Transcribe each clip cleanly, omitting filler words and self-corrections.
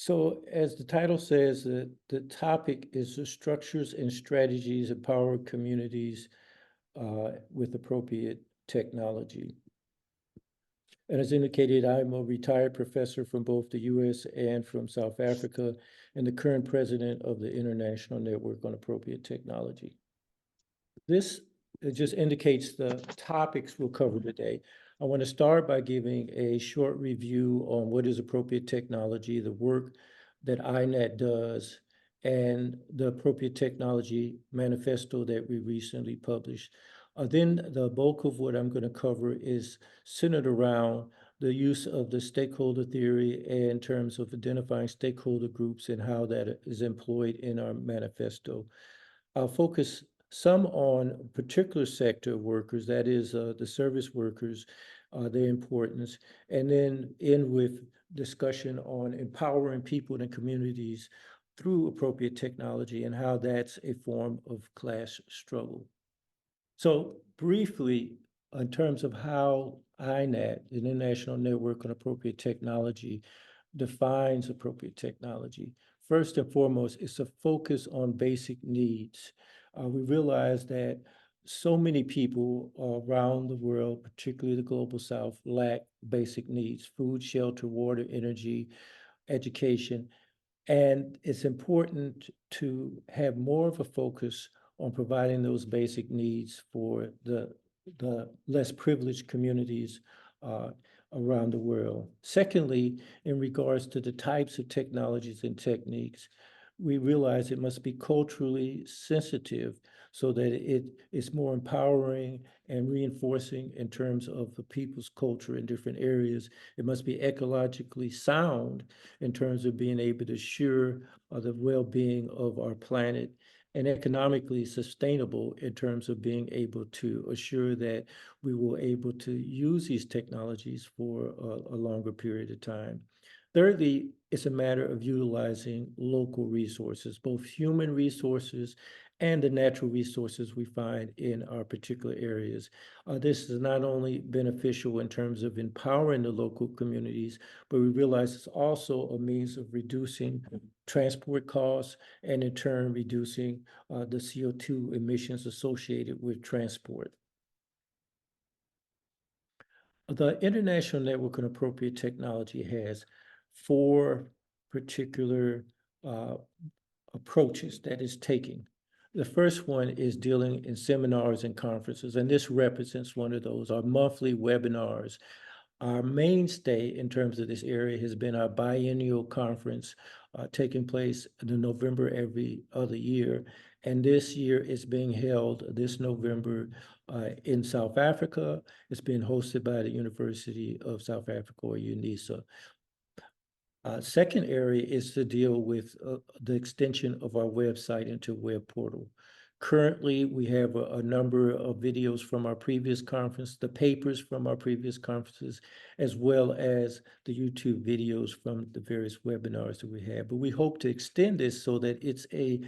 So as the title says, the topic is the structures and strategies empower communities with appropriate technology. And as indicated, I'm a retired professor from both the US and from South Africa, and the current president of the International Network on Appropriate Technology. This just indicates the topics we'll cover today. I want to start by giving a short review on what is appropriate technology, the work that INAT does, and the appropriate technology manifesto that we recently published. Then the bulk of what I'm going to cover is centered around the use of the stakeholder theory in terms of identifying stakeholder groups and how that is employed in our manifesto. I'll focus some on particular sector workers, that is the service workers, their importance, and then end with discussion on empowering people and communities through appropriate technology and how that's a form of class struggle. So briefly, in terms of how INAT, the International Network on Appropriate Technology, defines appropriate technology. First and foremost, it's a focus on basic needs. We realize that so many people around the world, particularly the global South, lack basic needs: food, shelter, water, energy, education. And it's important to have more of a focus on providing those basic needs for the less privileged communities around the world. Secondly, in regards to the types of technologies and techniques, we realize it must be culturally sensitive so that it is more empowering and reinforcing in terms of the people's culture in different areas. It must be ecologically sound in terms of being able to assure the well-being of our planet, and economically sustainable in terms of being able to assure that we will able to use these technologies for a longer period of time. Thirdly, it's a matter of utilizing local resources, both human resources and the natural resources we find in our particular areas. This is not only beneficial in terms of empowering the local communities, but we realize it's also a means of reducing transport costs and in turn reducing the CO2 emissions associated with transport. The International Network on Appropriate Technology has four particular approaches that it's taking. The first one is dealing in seminars and conferences, and this represents one of those, our monthly webinars. Our mainstay in terms of this area has been our biennial conference taking place in November every other year. And this year it's being held this November in South Africa. It's being hosted by the University of South Africa, or UNISA. Second area is to deal with the extension of our website into web portal. Currently, we have a number of videos from our previous conference, the papers from our previous conferences, as well as the YouTube videos from the various webinars that we have. But we hope to extend this so that it's a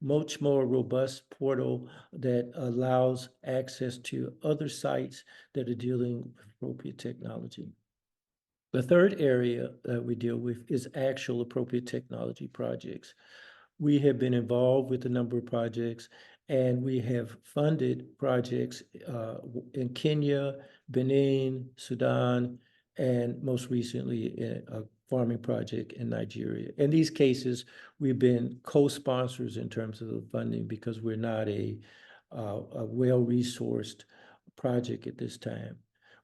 much more robust portal that allows access to other sites that are dealing with appropriate technology. The third area that we deal with is actual appropriate technology projects. We have been involved with a number of projects, and we have funded projects in Kenya, Benin, Sudan, and most recently a farming project in Nigeria. In these cases, we've been co-sponsors in terms of the funding because we're not a well-resourced project at this time.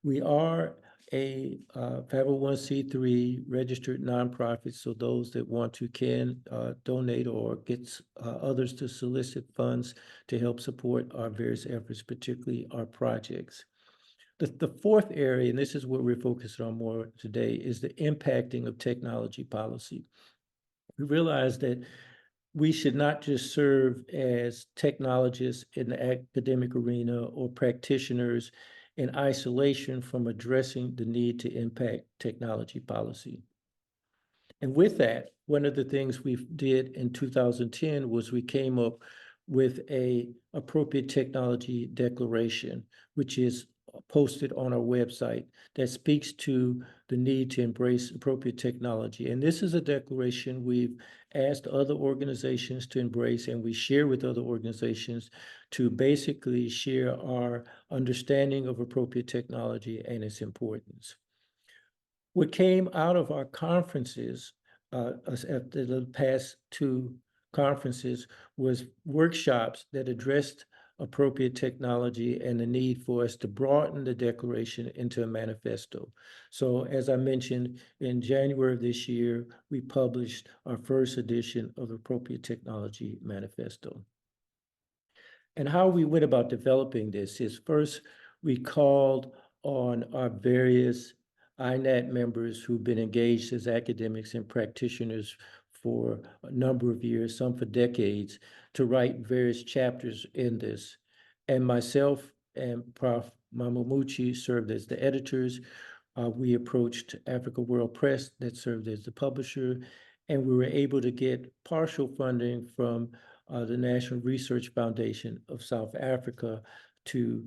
We are a 501c3 registered nonprofit, so those that want to can donate or get others to solicit funds to help support our various efforts, particularly our projects. The fourth area, and this is what we're focused on more today, is the impacting of technology policy. We realize that we should not just serve as technologists in the academic arena or practitioners in isolation from addressing the need to impact technology policy. And with that, one of the things we did in 2010 was we came up with an appropriate technology declaration, which is posted on our website that speaks to the need to embrace appropriate technology. And this is a declaration we've asked other organizations to embrace, and we share with other organizations to basically share our understanding of appropriate technology and its importance. What came out of our conferences at the past two conferences was workshops that addressed appropriate technology and the need for us to broaden the declaration into a manifesto. So as I mentioned, in January of this year, we published our first edition of the Appropriate Technology Manifesto. And how we went about developing this is first, we called on our various INAT members who've been engaged as academics and practitioners for a number of years, some for decades, to write various chapters in this. And myself and Prof. Mamamuchi served as the editors. We approached Africa World Press that served as the publisher, and we were able to get partial funding from the National Research Foundation of South Africa to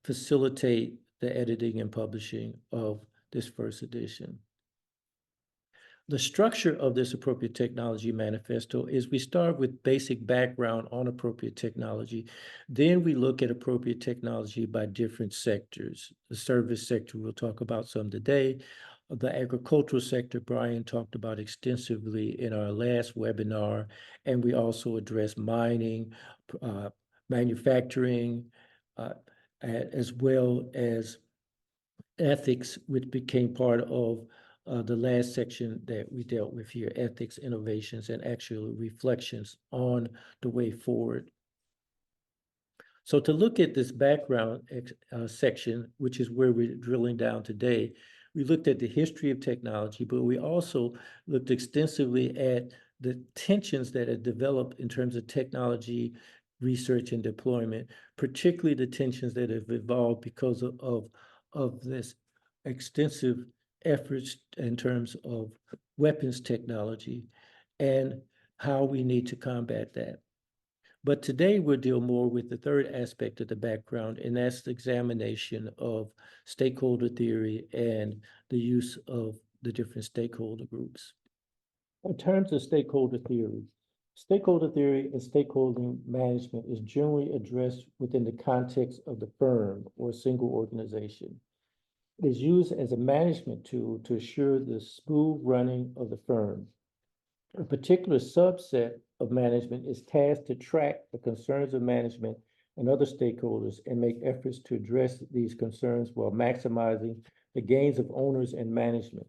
facilitate the editing and publishing of this first edition. The structure of this Appropriate Technology Manifesto is we start with basic background on appropriate technology. Then we look at appropriate technology by different sectors. The service sector, we'll talk about some today. The agricultural sector, Brian talked about extensively in our last webinar, and we also address mining, manufacturing, as well as ethics, which became part of the last section that we dealt with here, ethics, innovations, and actual reflections on the way forward. So to look at this background section, which is where we're drilling down today, we looked at the history of technology, but we also looked extensively at the tensions that have developed in terms of technology research and deployment, particularly the tensions that have evolved because of this extensive efforts in terms of weapons technology and how we need to combat that. But today we'll deal more with the third aspect of the background, and that's the examination of stakeholder theory and the use of the different stakeholder groups. In terms of stakeholder theory and stakeholder management is generally addressed within the context of the firm or single organization. It is used as a management tool to assure the smooth running of the firm. A particular subset of management is tasked to track the concerns of management and other stakeholders and make efforts to address these concerns while maximizing the gains of owners and management.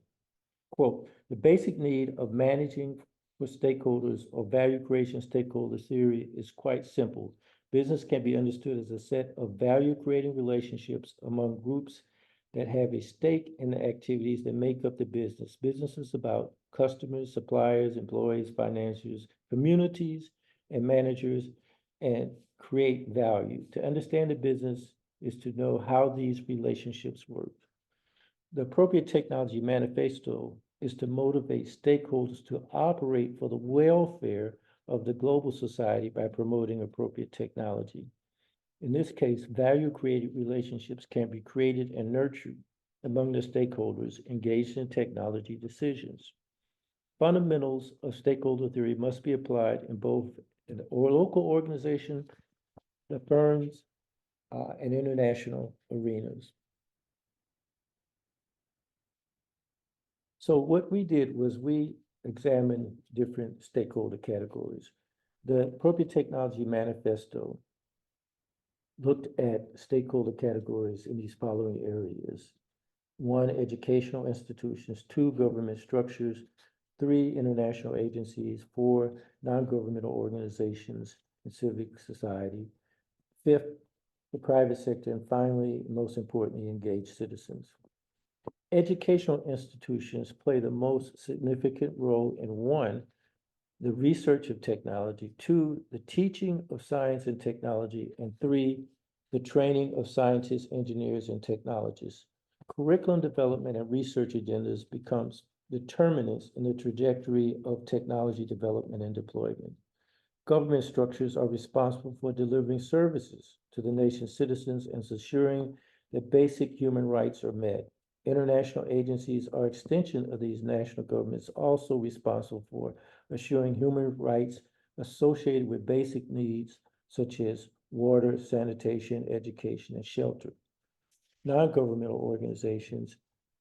Quote, the basic need of managing for stakeholders or value creation stakeholder theory is quite simple. Business can be understood as a set of value creating relationships among groups that have a stake in the activities that make up the business. Business is about customers, suppliers, employees, financiers, communities, and managers, and create value. To understand the business is to know how these relationships work. The Appropriate Technology Manifesto is to motivate stakeholders to operate for the welfare of the global society by promoting appropriate technology. In this case, value-created relationships can be created and nurtured among the stakeholders engaged in technology decisions. Fundamentals of stakeholder theory must be applied in both in the local organization, the firms, and international arenas. So what we did was we examined different stakeholder categories. The Appropriate Technology Manifesto looked at stakeholder categories in these following areas. 1, educational institutions. 2, government structures. 3, international agencies. 4, non-governmental organizations and civic society. 5th, the private sector. And finally, most importantly, engaged citizens. Educational institutions play the most significant role in 1, the research of technology, 2, the teaching of science and technology, and 3, the training of scientists, engineers, and technologists. Curriculum development and research agendas becomes determinants in the trajectory of technology development and deployment. Government structures are responsible for delivering services to the nation's citizens and ensuring that basic human rights are met. International agencies are extension of these national governments, also responsible for assuring human rights associated with basic needs such as water, sanitation, education, and shelter. Non-governmental organizations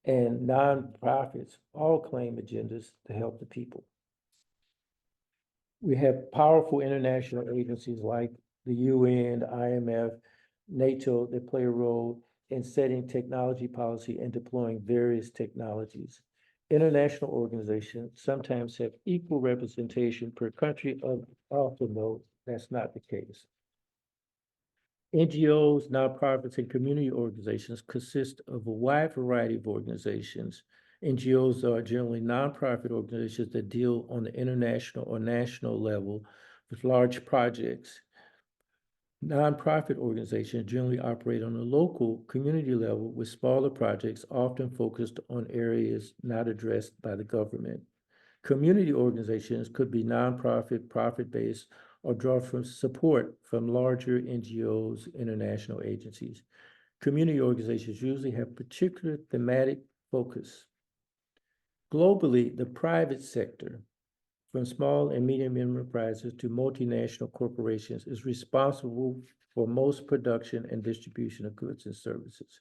and nonprofits all claim agendas to help the people. We have powerful international agencies like the UN, the IMF, NATO that play a role in setting technology policy and deploying various technologies. International organizations sometimes have equal representation per country, often though that's not the case. NGOs, nonprofits, and community organizations consist of a wide variety of organizations. NGOs are generally nonprofit organizations that deal on the international or national level with large projects. Nonprofit organizations generally operate on a local community level with smaller projects, often focused on areas not addressed by the government. Community organizations could be nonprofit, profit-based, or draw from support from larger NGOs, international agencies. Community organizations usually have particular thematic focus. Globally, the private sector, from small and medium enterprises to multinational corporations, is responsible for most production and distribution of goods and services.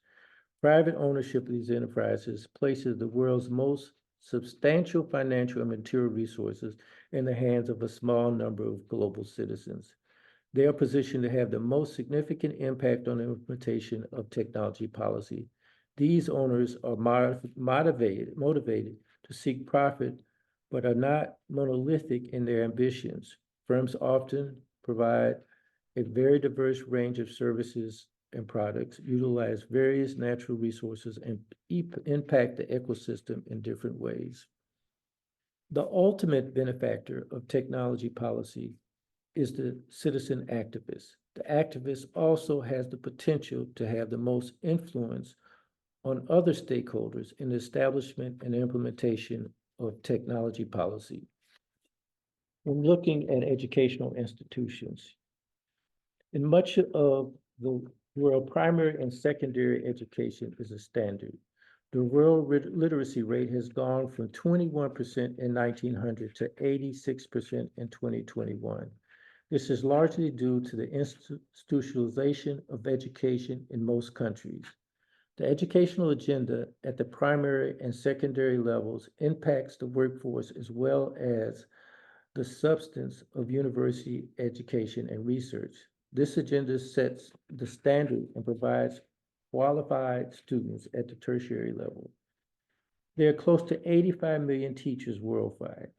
Private ownership of these enterprises places the world's most substantial financial and material resources in the hands of a small number of global citizens. They are positioned to have the most significant impact on the implementation of technology policy. These owners are motivated to seek profit, but are not monolithic in their ambitions. Firms often provide a very diverse range of services and products, utilize various natural resources, and impact the ecosystem in different ways. The ultimate benefactor of technology policy is the citizen activist. The activist also has the potential to have the most influence on other stakeholders in the establishment and implementation of technology policy. When looking at educational institutions, in much of the world, primary and secondary education is a standard. The world literacy rate has gone from 21% in 1900 to 86% in 2021. This is largely due to the institutionalization of education in most countries. The educational agenda at the primary and secondary levels impacts the workforce as well as the substance of university education and research. This agenda sets the standard and provides qualified students at the tertiary level. There are close to 85 million teachers worldwide,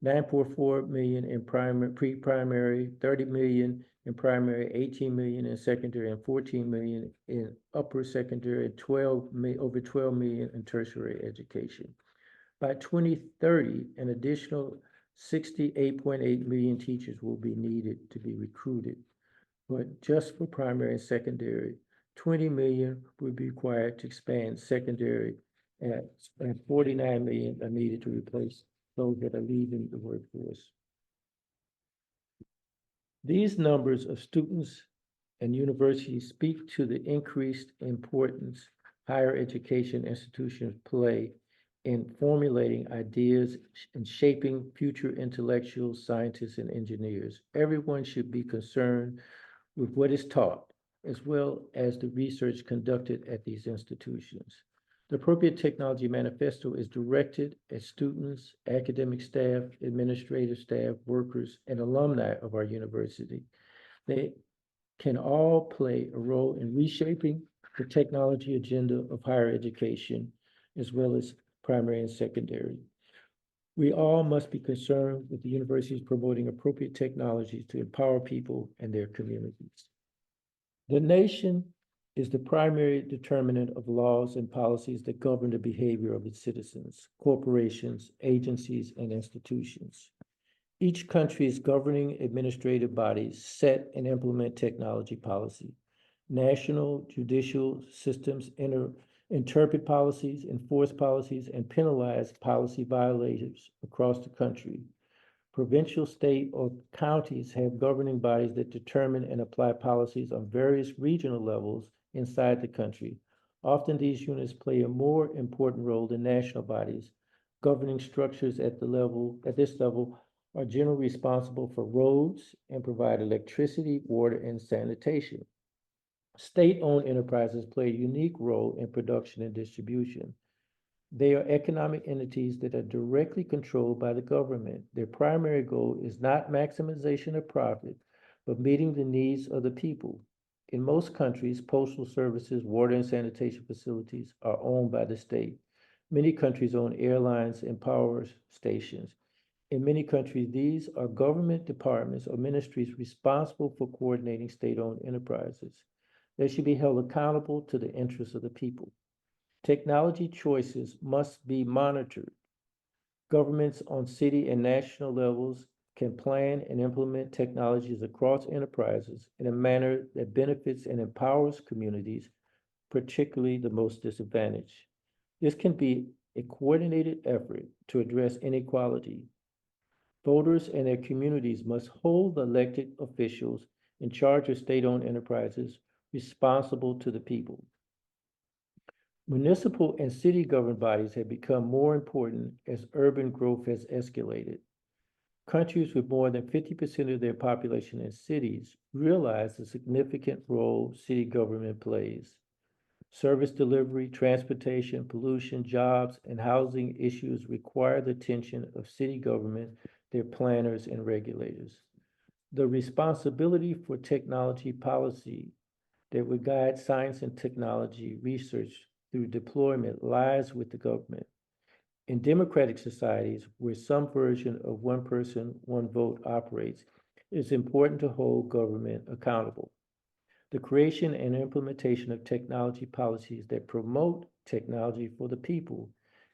9.4 million in pre-primary, 30 million in primary, 18 million in secondary, and 14 million in upper secondary, and over 12 million in tertiary education. By 2030, an additional 68.8 million teachers will be needed to be recruited. But just for primary and secondary, 20 million would be required to expand secondary, and 49 million are needed to replace those that are leaving the workforce. These numbers of students and universities speak to the increased importance higher education institutions play in formulating ideas and shaping future intellectuals, scientists, and engineers. Everyone should be concerned with what is taught, as well as the research conducted at these institutions. The Appropriate Technology Manifesto is directed at students, academic staff, administrative staff, workers, and alumni of our university. They can all play a role in reshaping the technology agenda of higher education, as well as primary and secondary. We all must be concerned with the universities promoting appropriate technologies to empower people and their communities. The nation is the primary determinant of laws and policies that govern the behavior of its citizens, corporations, agencies, and institutions. Each country's governing administrative bodies set and implement technology policy. National judicial systems interpret policies, enforce policies, and penalize policy violators across the country. Provincial, state, or counties have governing bodies that determine and apply policies on various regional levels inside the country, Often these units play a more important role than national bodies. Governing structures at this level are generally responsible for roads and provide electricity, water, and sanitation. State-owned enterprises play a unique role in production and distribution. They are economic entities that are directly controlled by the government. Their primary goal is not maximization of profit, but meeting the needs of the people. In most countries, postal services, water and sanitation facilities are owned by the state. Many countries own airlines and power stations. In many countries, these are government departments or ministries responsible for coordinating state-owned enterprises. They should be held accountable to the interests of the people. Technology choices must be monitored. Governments on city and national levels can plan and implement technologies across enterprises in a manner that benefits and empowers communities, particularly the most disadvantaged. This can be a coordinated effort to address inequality. Voters and their communities must hold the elected officials in charge of state-owned enterprises responsible to the people. Municipal and city governed bodies have become more important as urban growth has escalated. Countries with more than 50% of their population in cities realize the significant role city government plays. Service delivery, transportation, pollution, jobs, and housing issues require the attention of city government, their planners, and regulators. The responsibility for technology policy that would guide science and technology research through deployment lies with the government. In democratic societies, where some version of one person, one vote operates, it is important to hold government accountable. The creation and implementation of technology policies that promote technology for the people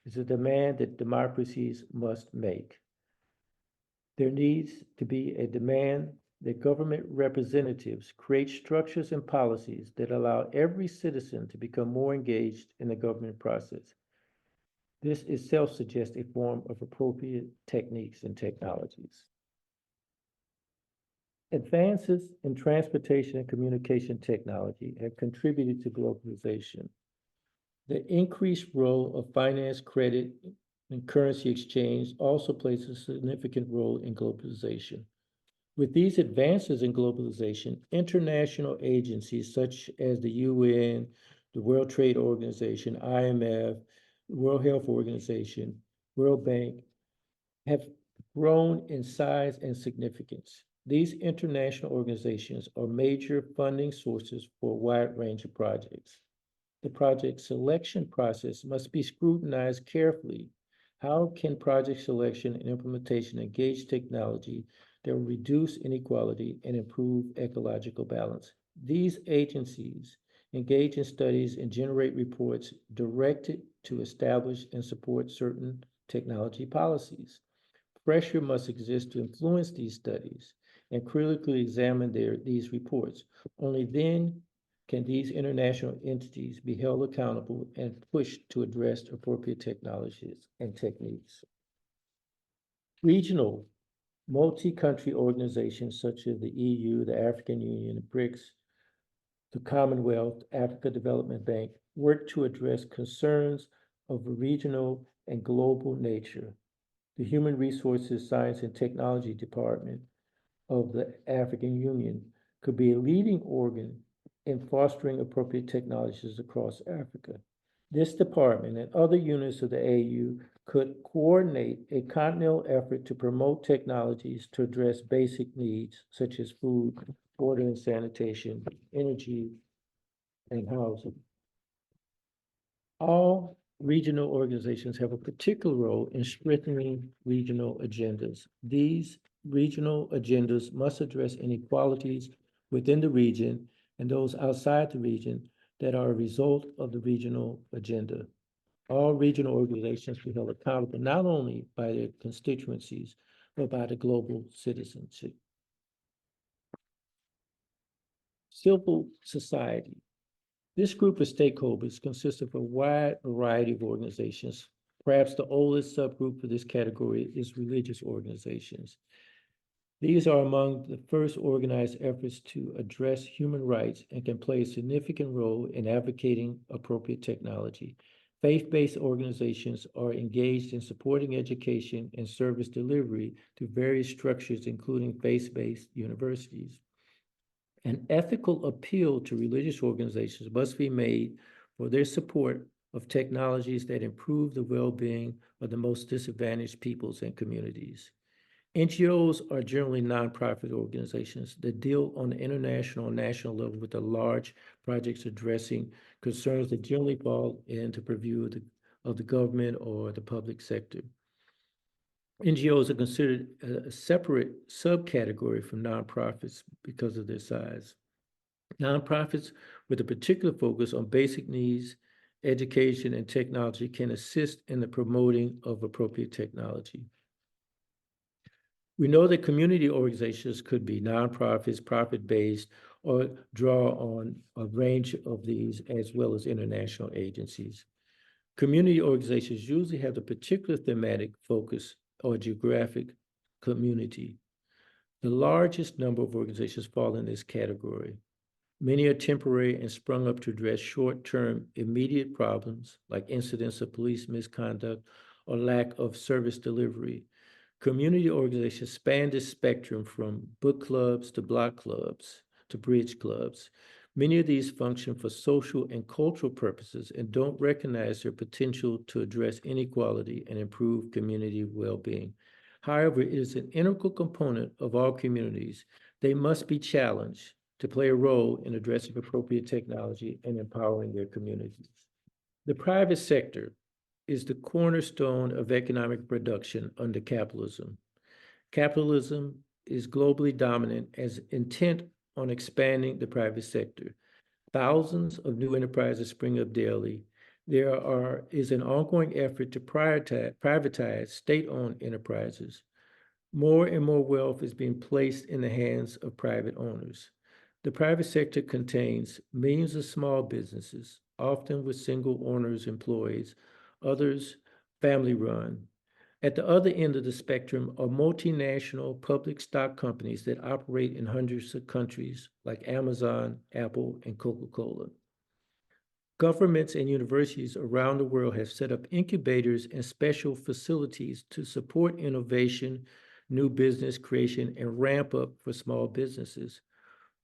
is a demand that democracies must make. There needs to be a demand that government representatives create structures and policies that allow every citizen to become more engaged in the government process. This itself suggests a form of appropriate techniques and technologies. Advances in transportation and communication technology have contributed to globalization. The increased role of finance, credit, and currency exchange also plays a significant role in globalization. With these advances in globalization, international agencies such as the UN, the World Trade Organization, IMF, World Health Organization, World Bank, have grown in size and significance. These international organizations are major funding sources for a wide range of projects. The project selection process must be scrutinized carefully. How can project selection and implementation engage technology that will reduce inequality and improve ecological balance? These agencies engage in studies and generate reports directed to establish and support certain technology policies. Pressure must exist to influence these studies and critically examine these reports. Only then can these international entities be held accountable and pushed to address appropriate technologies and techniques. Regional, multi-country organizations such as the EU, the African Union, the BRICS, the Commonwealth, Africa Development Bank work to address concerns of a regional and global nature. The Human Resources, Science, and Technology Department of the African Union could be a leading organ in fostering appropriate technologies across Africa. This department and other units of the AU could coordinate a continental effort to promote technologies to address basic needs such as food, water and sanitation, energy, and housing. All regional organizations have a particular role in strengthening regional agendas. These regional agendas must address inequalities within the region and those outside the region that are a result of the regional agenda. All regional organizations be held accountable not only by their constituencies, but by the global citizenship. Civil society. This group of stakeholders consists of a wide variety of organizations. Perhaps the oldest subgroup for this category is religious organizations. These are among the first organized efforts to address human rights and can play a significant role in advocating appropriate technology. Faith-based organizations are engaged in supporting education and service delivery through various structures, including faith-based universities. An ethical appeal to religious organizations must be made for their support of technologies that improve the well-being of the most disadvantaged peoples and communities. NGOs are generally nonprofit organizations that deal on the international and national level with the large projects addressing concerns that generally fall into purview of the government or the public sector. NGOs are considered a separate subcategory from nonprofits because of their size. Nonprofits with a particular focus on basic needs, education, and technology can assist in the promoting of appropriate technology. We know that community organizations could be nonprofits, profit-based, or draw on a range of these, as well as international agencies. Community organizations usually have a particular thematic focus or geographic community. The largest number of organizations fall in this category. Many are temporary and sprung up to address short-term immediate problems like incidents of police misconduct or lack of service delivery. Community organizations span this spectrum from book clubs to block clubs to bridge clubs. Many of these function for social and cultural purposes and don't recognize their potential to address inequality and improve community well-being. However, it is an integral component of all communities. They must be challenged to play a role in addressing appropriate technology and empowering their communities. The private sector is the cornerstone of economic production under capitalism. Capitalism is globally dominant as intent on expanding the private sector. Thousands of new enterprises spring up daily. There is an ongoing effort to privatize state-owned enterprises. More and more wealth is being placed in the hands of private owners. The private sector contains millions of small businesses, often with single owners, employees, others family-run. At the other end of the spectrum are multinational public stock companies that operate in hundreds of countries like Amazon, Apple, and Coca-Cola. Governments and universities around the world have set up incubators and special facilities to support innovation, new business creation, and ramp up for small businesses.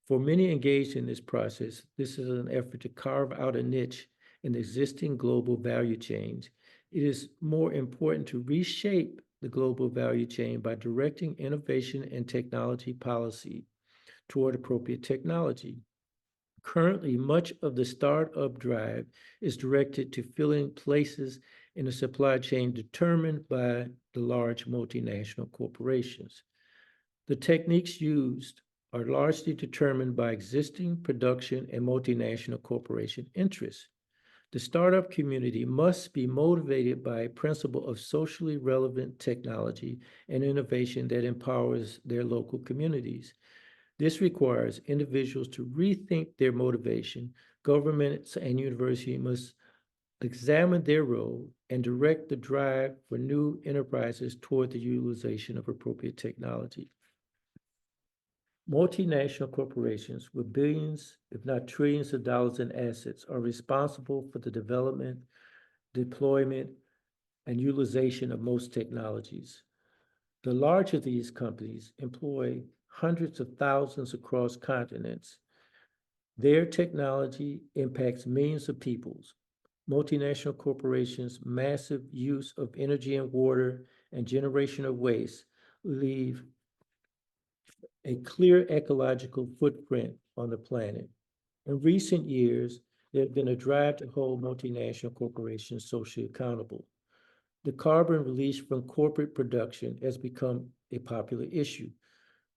For many engaged in this process, this is an effort to carve out a niche in existing global value chains. It is more important to reshape the global value chain by directing innovation and technology policy toward appropriate technology. Currently, much of the startup drive is directed to filling places in the supply chain determined by the large multinational corporations. The techniques used are largely determined by existing production and multinational corporation interests. The startup community must be motivated by a principle of socially relevant technology and innovation that empowers their local communities. This requires individuals to rethink their motivation. Governments and universities must examine their role and direct the drive for new enterprises toward the utilization of appropriate technology. Multinational corporations with billions, if not trillions of dollars in assets are responsible for the development, deployment, and utilization of most technologies. The larger of these companies employ hundreds of thousands across continents. Their technology impacts millions of peoples. Multinational corporations' massive use of energy and water and generation of waste leave a clear ecological footprint on the planet. In recent years, there has been a drive to hold multinational corporations socially accountable. The carbon released from corporate production has become a popular issue.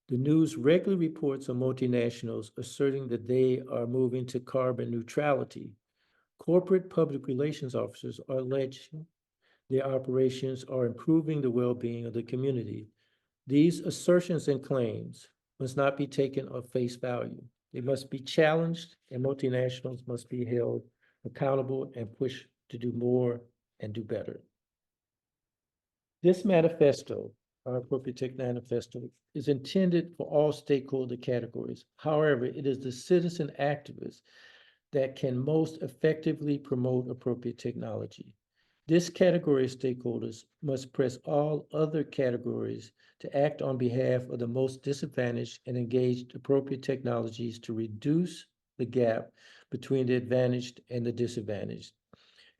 The news regularly reports on multinationals asserting that they are moving to carbon neutrality. Corporate public relations officers are alleging their operations are improving the well-being of the community. These assertions and claims must not be taken at face value. They must be challenged, and multinationals must be held accountable and pushed to do more and do better. This manifesto our Appropriate Tech Manifesto is intended for all stakeholder categories. However, it is the citizen activists that can most effectively promote appropriate technology. This category of stakeholders must press all other categories to act on behalf of the most disadvantaged and engage appropriate technologies to reduce the gap between the advantaged and the disadvantaged.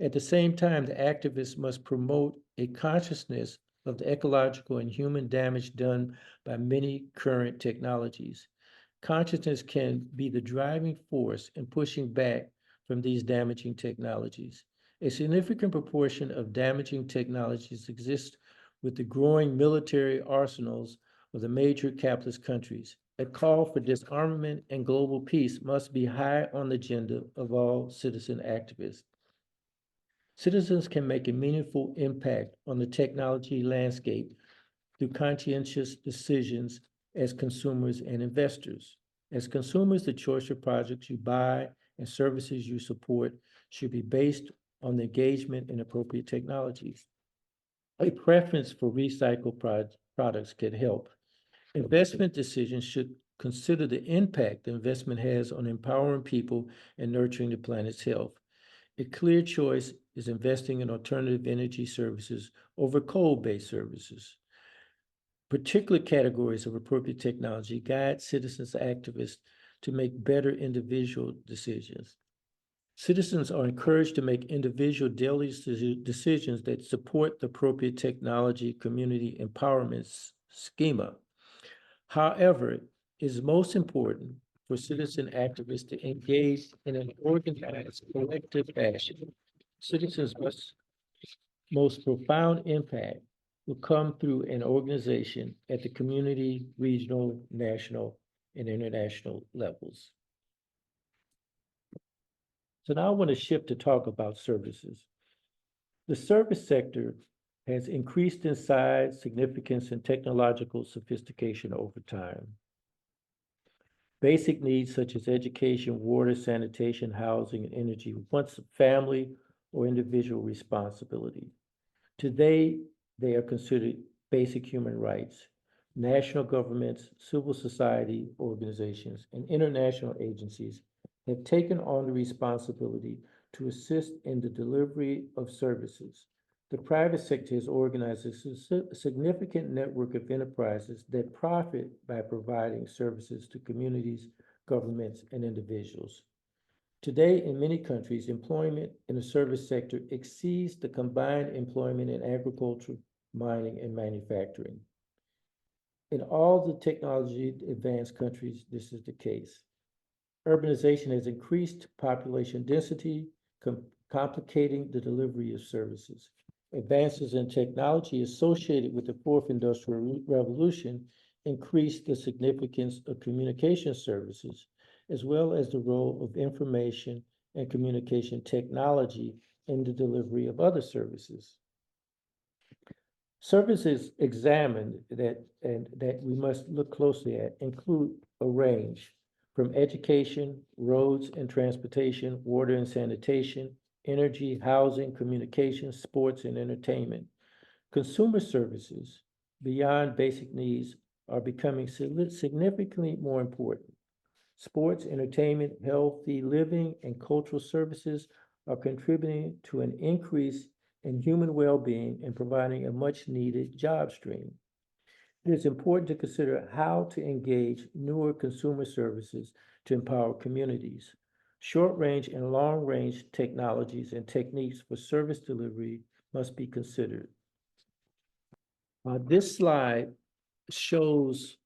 At the same time, the activists must promote a consciousness of the ecological and human damage done by many current technologies. Consciousness can be the driving force in pushing back from these damaging technologies. A significant proportion of damaging technologies exist with the growing military arsenals of the major capitalist countries. A call for disarmament and global peace must be high on the agenda of all citizen activists. Citizens can make a meaningful impact on the technology landscape through conscientious decisions as consumers and investors. As consumers, the choice of projects you buy and services you support should be based on the engagement in appropriate technologies. A preference for recycled products can help. Investment decisions should consider the impact the investment has on empowering people and nurturing the planet's health. A clear choice is investing in alternative energy services over coal-based services. Particular categories of appropriate technology guide citizens activists to make better individual decisions. Citizens are encouraged to make individual daily decisions that support the appropriate technology community empowerment schema. However, it is most important for citizen activists to engage in an organized, collective fashion. Citizens must most profound impact will come through an organization at the community, regional, national, and international levels. So now I want to shift to talk about services. The service sector has increased in size, significance, and technological sophistication over time. Basic needs such as education, water, sanitation, housing, and energy were once a family or individual responsibility. Today, they are considered basic human rights. National governments, civil society organizations, and international agencies have taken on the responsibility to assist in the delivery of services. The private sector has organized a significant network of enterprises that profit by providing services to communities, governments, and individuals. Today, in many countries, employment in the service sector exceeds the combined employment in agriculture, mining, and manufacturing. In all the technology advanced countries, this is the case. Urbanization has increased population density, complicating the delivery of services. Advances in technology associated with the fourth industrial revolution increased the significance of communication services, as well as the role of information and communication technology in the delivery of other services. Services examined that we must look closely at include a range from education, roads and transportation, water and sanitation, energy, housing, communication, sports, and entertainment. Consumer services beyond basic needs are becoming significantly more important. Sports, entertainment, healthy living, and cultural services are contributing to an increase in human well-being and providing a much-needed job stream. It is important to consider how to engage newer consumer services to empower communities. Short-range and long-range technologies and techniques for service delivery must be considered. This slide shows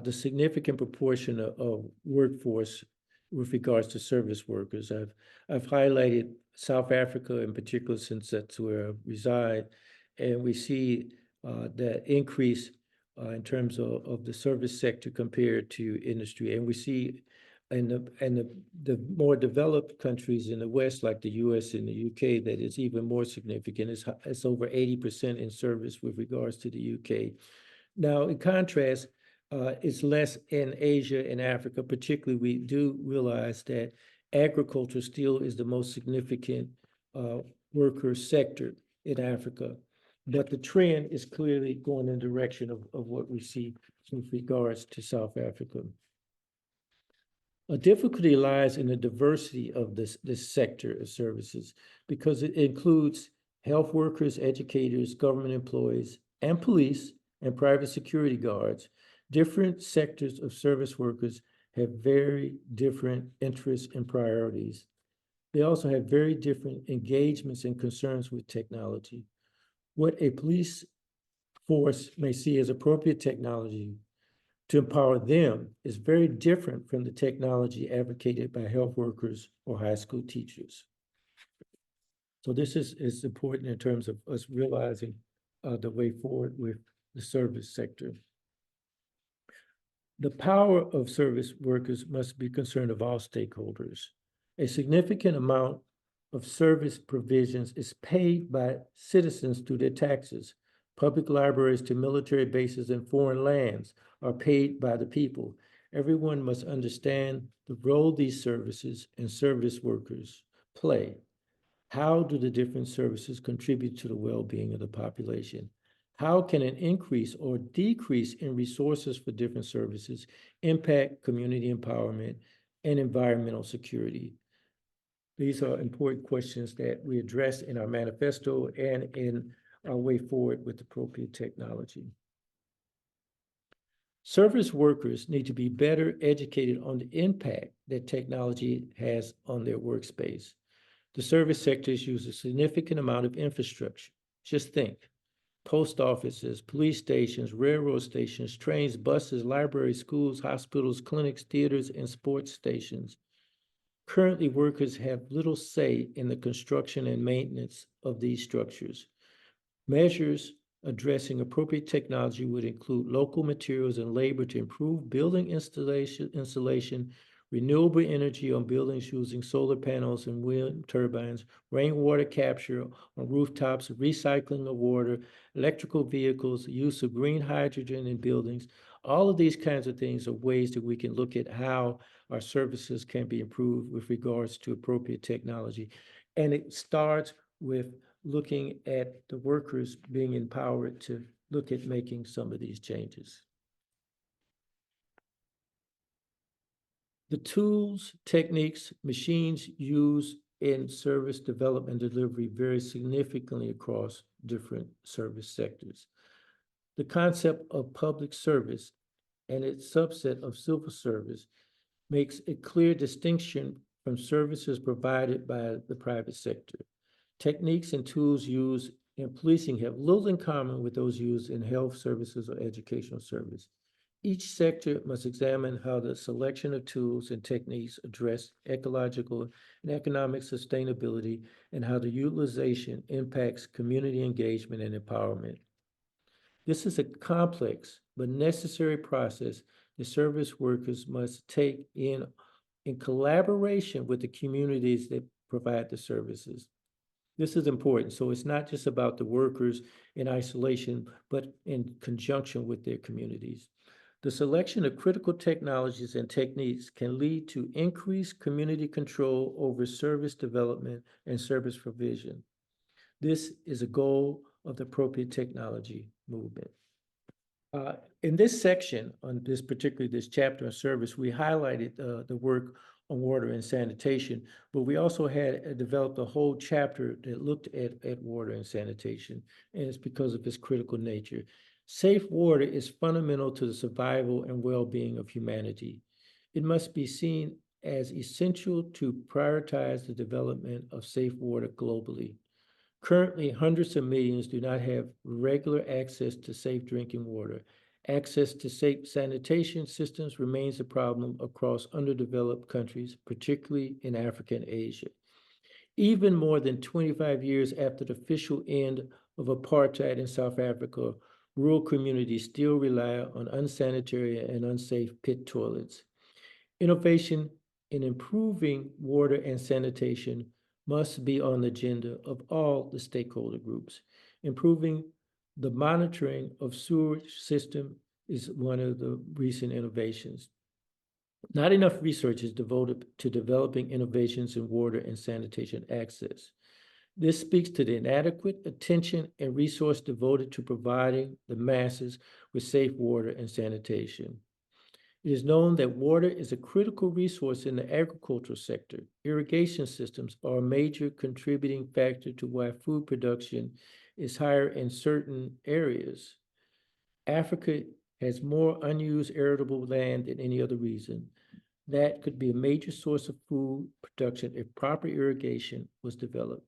the significant proportion of workforce with regards to service workers. I've highlighted South Africa in particular, since that's where I reside, and we see that increase in terms of the service sector compared to industry. And we see in the more developed countries in the West, like the US and the UK, that it's even more significant. It's over 80% in service with regards to the UK. Now, in contrast, it's less in Asia and Africa. Particularly, we do realize that agriculture still is the most significant worker sector in Africa. but the trend is clearly going in the direction of what we see with regards to South Africa. A difficulty lies in the diversity of this sector of services because it includes health workers, educators, government employees, and police and private security guards. Different sectors of service workers have very different interests and priorities. They also have very different engagements and concerns with technology. What a police force may see as appropriate technology to empower them is very different from the technology advocated by health workers or high school teachers. So this is important in terms of us realizing the way forward with the service sector. The power of service workers must be concerned of all stakeholders. A significant amount of service provisions is paid by citizens through their taxes. Public libraries to military bases and foreign lands are paid by the people. Everyone must understand the role these services and service workers play. How do the different services contribute to the well-being of the population? How can an increase or decrease in resources for different services impact community empowerment and environmental security? These are important questions that we address in our manifesto and in our way forward with appropriate technology. Service workers need to be better educated on the impact that technology has on their workspace. The service sectors use a significant amount of infrastructure. Just think, post offices, police stations, railroad stations, trains, buses, libraries, schools, hospitals, clinics, theaters, and sports stations. Currently, workers have little say in the construction and maintenance of these structures. Measures addressing appropriate technology would include local materials and labor to improve building insulation, renewable energy on buildings using solar panels and wind turbines, rainwater capture on rooftops, recycling of water, electrical vehicles, use of green hydrogen in buildings. All of these kinds of things are ways that we can look at how our services can be improved with regards to appropriate technology. And it starts with looking at the workers being empowered to look at making some of these changes. The tools, techniques, machines used in service development and delivery vary significantly across different service sectors. The concept of public service and its subset of civil service makes a clear distinction from services provided by the private sector. Techniques and tools used in policing have little in common with those used in health services or educational service. Each sector must examine how the selection of tools and techniques address ecological and economic sustainability and how the utilization impacts community engagement and empowerment. This is a complex but necessary process the service workers must take in collaboration with the communities that provide the services. This is important. So it's not just about the workers in isolation, but in conjunction with their communities. The selection of critical technologies and techniques can lead to increased community control over service development and service provision. This is a goal of the appropriate technology movement. In this section, on particularly this chapter on service, we highlighted the work on water and sanitation, but we also had developed a whole chapter that looked at water and sanitation, and it's because of its critical nature. Safe water is fundamental to the survival and well-being of humanity. It must be seen as essential to prioritize the development of safe water globally. Currently, hundreds of millions do not have regular access to safe drinking water. Access to safe sanitation systems remains a problem across underdeveloped countries, particularly in Africa and Asia. Even more than 25 years after the official end of apartheid in South Africa, rural communities still rely on unsanitary and unsafe pit toilets. Innovation in improving water and sanitation must be on the agenda of all the stakeholder groups. Improving the monitoring of sewage system is one of the recent innovations. Not enough research is devoted to developing innovations in water and sanitation access. This speaks to the inadequate attention and resource devoted to providing the masses with safe water and sanitation. It is known that water is a critical resource in the agricultural sector. Irrigation systems are a major contributing factor to why food production is higher in certain areas. Africa has more unused arable land than any other region. That could be a major source of food production if proper irrigation was developed.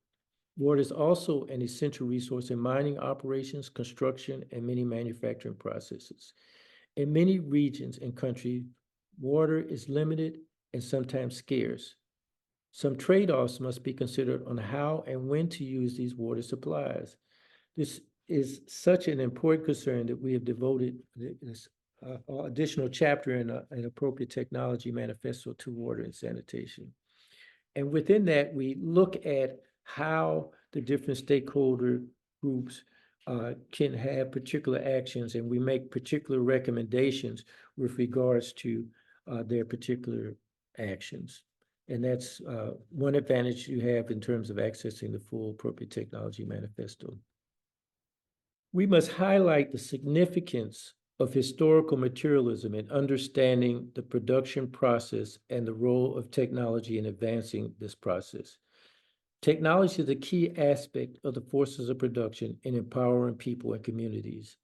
Water is also an essential resource in mining operations, construction, and many manufacturing processes. In many regions and countries, water is limited and sometimes scarce. Some trade-offs must be considered on how and when to use these water supplies. This is such an important concern that we have devoted this additional chapter in an appropriate technology manifesto to water and sanitation. And within that, we look at how the different stakeholder groups can have particular actions, and we make particular recommendations with regards to their particular actions. And that's one advantage you have in terms of accessing the full appropriate technology manifesto. We must highlight the significance of historical materialism in understanding the production process and the role of technology in advancing this process. Technology is a key aspect of the forces of production in empowering people and communities.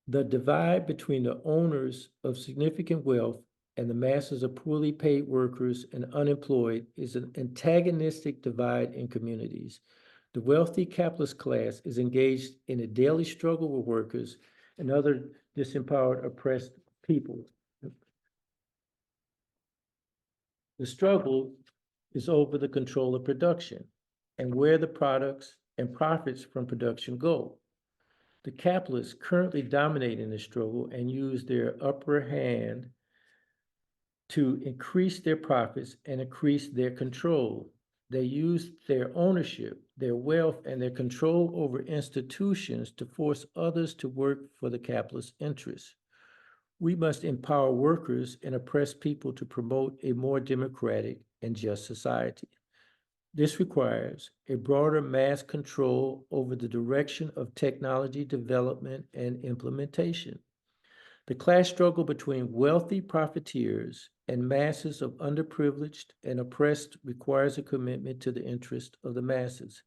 The divide between the owners of significant wealth and the masses of poorly paid workers and unemployed is an antagonistic divide in communities. The wealthy capitalist class is engaged in a daily struggle with workers and other disempowered, oppressed people. The struggle is over the control of production and where the products and profits from production go. The capitalists currently dominate in the struggle and use their upper hand to increase their profits and increase their control. They use their ownership, their wealth, and their control over institutions to force others to work for the capitalist interests. We must empower workers and oppressed people to promote a more democratic and just society. This requires a broader mass control over the direction of technology development and implementation. The class struggle between wealthy profiteers and masses of underprivileged and oppressed requires a commitment to the interest of the masses.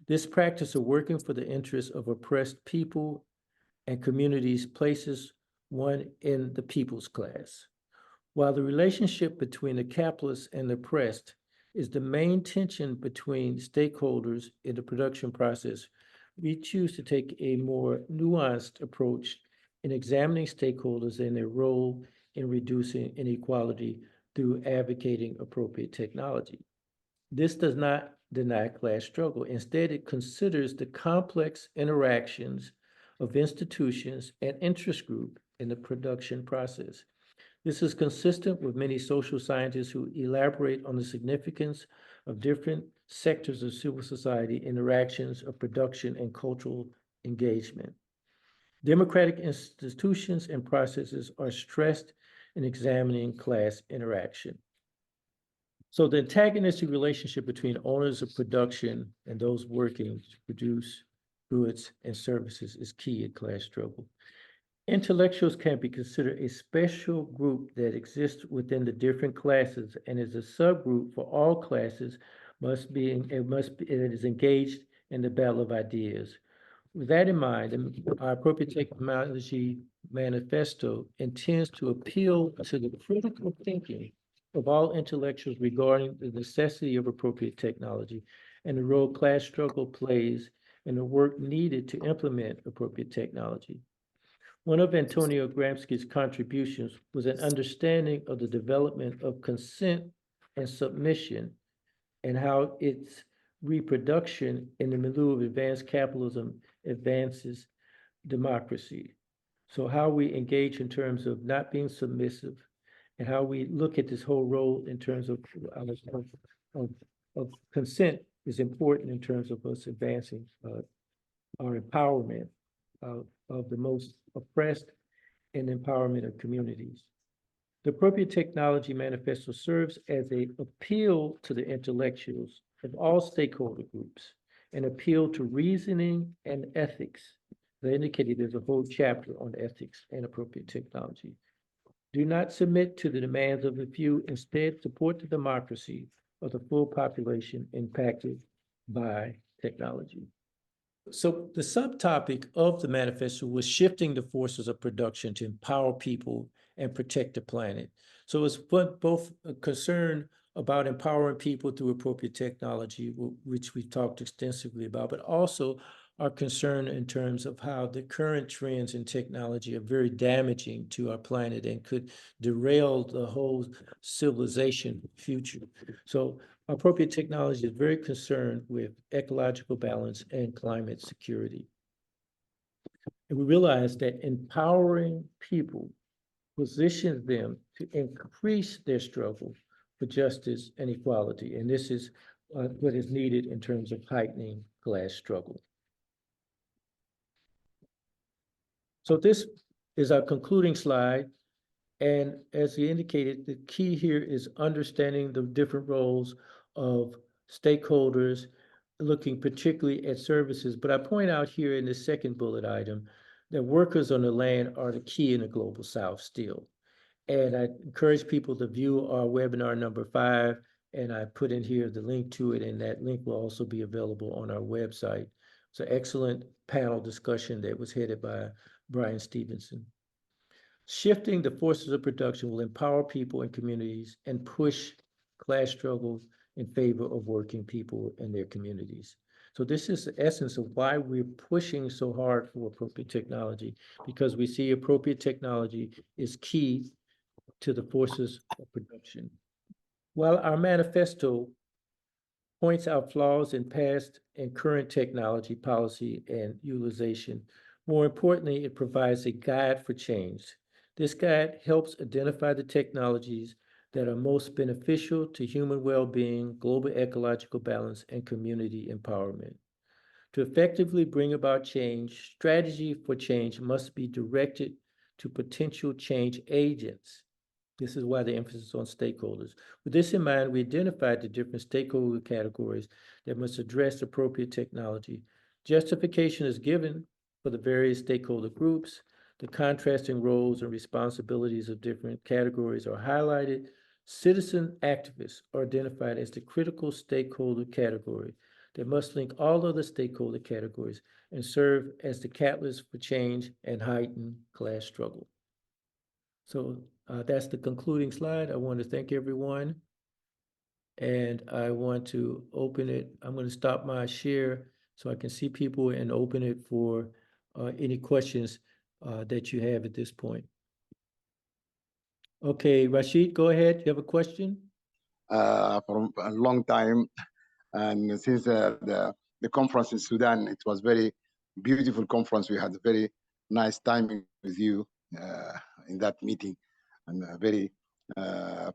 This practice of working for the interests of oppressed people and communities places one in the people's class. While the relationship between the capitalists and the oppressed is the main tension between stakeholders in the production process, we choose to take a more nuanced approach in examining stakeholders and their role in reducing inequality through advocating appropriate technology. This does not deny class struggle. Instead, it considers the complex interactions of institutions and interest groups in the production process. This is consistent with many social scientists who elaborate on the significance of different sectors of civil society interactions of production and cultural engagement. Democratic institutions and processes are stressed in examining class interaction. So the antagonistic relationship between owners of production and those working to produce goods and services is key in class struggle. Intellectuals can be considered a special group that exists within the different classes and is a subgroup for all classes it is engaged in the battle of ideas. With that in mind, our appropriate technology manifesto intends to appeal to the critical thinking of all intellectuals regarding the necessity of appropriate technology and the role class struggle plays in the work needed to implement appropriate technology. One of Antonio Gramsci's contributions was an understanding of the development of consent and submission and how its reproduction in the milieu of advanced capitalism advances democracy. So how we engage in terms of not being submissive and how we look at this whole role in terms of consent is important in terms of us advancing our empowerment of the most oppressed and empowerment of communities. The appropriate technology manifesto serves as an appeal to the intellectuals of all stakeholder groups and appeal to reasoning and ethics. As I indicated, there's a whole chapter on ethics and appropriate technology. Do not submit to the demands of the few. Instead, support the democracy of the full population impacted by technology. So the subtopic of the manifesto was shifting the forces of production to empower people and protect the planet. So it's both a concern about empowering people through appropriate technology, which we've talked extensively about, but also our concern in terms of how the current trends in technology are very damaging to our planet and could derail the whole civilization future. So appropriate technology is very concerned with ecological balance and climate security. And we realize that empowering people positions them to increase their struggle for justice and equality. And this is what is needed in terms of heightening class struggle. So this is our concluding slide. And as he indicated, the key here is understanding the different roles of stakeholders, looking particularly at services. But I point out here in the second bullet item that workers on the land are the key in the Global South still. And I encourage people to view our webinar number 5, and I put in here the link to it, and that link will also be available on our website. It's an excellent panel discussion that was headed by Brian Stevenson. Shifting the forces of production will empower people and communities and push class struggles in favor of working people and their communities. So this is the essence of why we're pushing so hard for appropriate technology, because we see appropriate technology is key to the forces of production. While our manifesto points out flaws in past and current technology policy and utilization, more importantly, it provides a guide for change. This guide helps identify the technologies that are most beneficial to human well-being, global ecological balance, and community empowerment. To effectively bring about change, strategy for change must be directed to potential change agents. This is why the emphasis on stakeholders. With this in mind, we identified the different stakeholder categories that must address appropriate technology. Justification is given for the various stakeholder groups. The contrasting roles and responsibilities of different categories are highlighted. Citizen activists are identified as the critical stakeholder category that must link all other stakeholder categories and serve as the catalyst for change and heighten class struggle. So that's the concluding slide. I want to thank everyone. And I want to open it. I'm going to stop my share so I can see people and open it for any questions that you have at this point. Okay, Rashid, go ahead. You have a question? For a long time. And since the conference in Sudan, it was very beautiful conference. We had a very nice timing with you in that meeting, and a very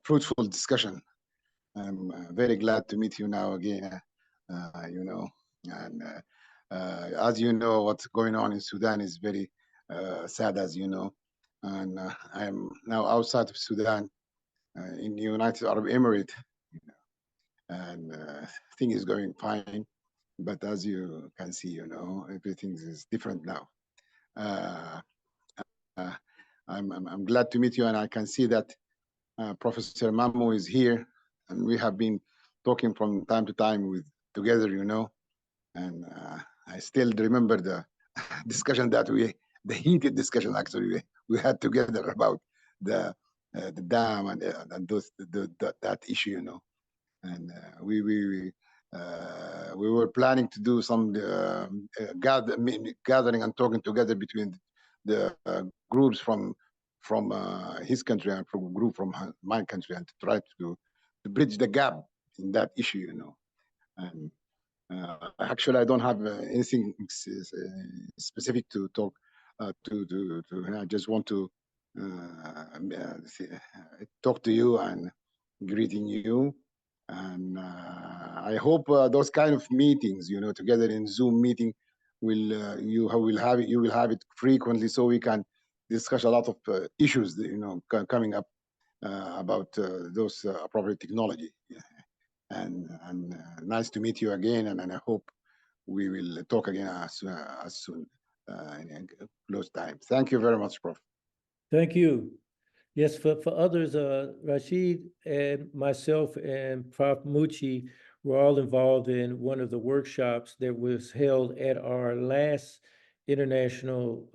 fruitful discussion. I'm very glad to meet you now again, you know. And as you know, what's going on in Sudan is very sad, as you know. And I'm now outside of Sudan in the United Arab Emirates, you know, and things is going fine. But as you can see, you know, everything is different now. I'm glad to meet you, and I can see that Professor Mamu is here, and we have been talking from time to time together, you know. And I still remember the discussion that the heated discussion actually we had together about the dam and that issue, you know. And we were planning to do some gathering and talking together between the groups from his country and from group from my country, and to try to bridge the gap in that issue, you know. And actually, I don't have anything specific to talk to. I just want to talk to you and greeting you. And I hope those kind of meetings, you know, together in Zoom meeting, you will have it frequently, so we can discuss a lot of issues, you know, coming up about those appropriate technology. Yeah. and nice to meet you again. And I hope we will talk again as soon in a close time. Thank you very much, Prof. Thank you. Yes, for others, Rashid and myself and Prof. Mucci were all involved in one of the workshops that was held at our last international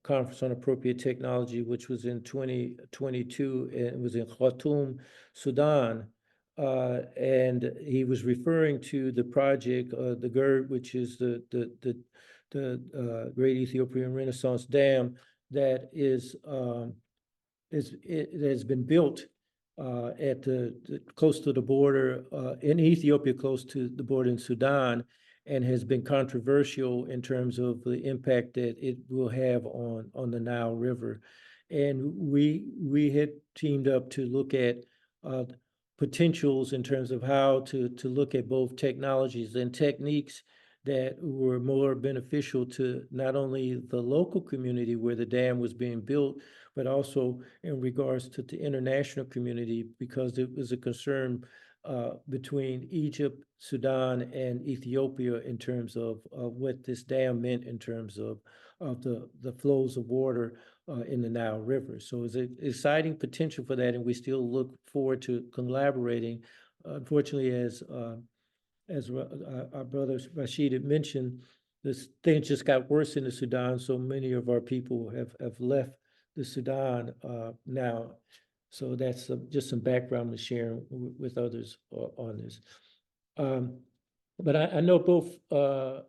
conference on appropriate technology, which was in 2022, and it was in Khartoum, Sudan. And he was referring to the project, the GERD, which is the Great Ethiopian Renaissance Dam that it has been built at close to the border in Ethiopia, close to the border in Sudan, and has been controversial in terms of the impact that it will have on the Nile River. And we had teamed up to look at potentials in terms of how to look at both technologies and techniques that were more beneficial to not only the local community where the dam was being built, but also in regards to the international community, because it was a concern between Egypt, Sudan, and Ethiopia in terms of what this dam meant in terms of the flows of water in the Nile River. So it's an exciting potential for that, and we still look forward to collaborating. Unfortunately, as our brother Rashid had mentioned, this things just got worse in the Sudan. So many of our people have left the Sudan now. So that's just some background to share with others on this. But I know both, I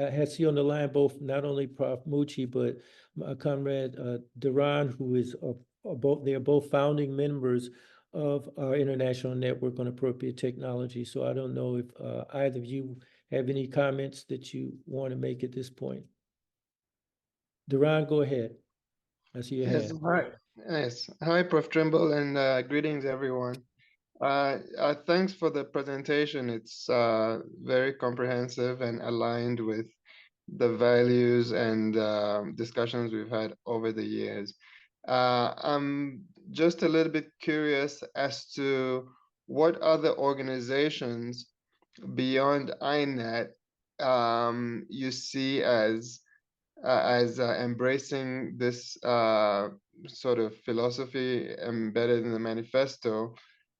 had see on the line both, not only Prof. Mucci, but my comrade Duran, who is both, they are both founding members of our International Network on Appropriate Technology. So I don't know if either of you have any comments that you want to make at this point. Duran, go ahead. I see your Yes, hand. hi. Yes. Hi, Prof. Trimble, and greetings, everyone. Thanks for the presentation. It's very comprehensive and aligned with the values and discussions we've had over the years. I'm just a little bit curious as to what other organizations beyond INAT you see as embracing this sort of philosophy embedded in the manifesto,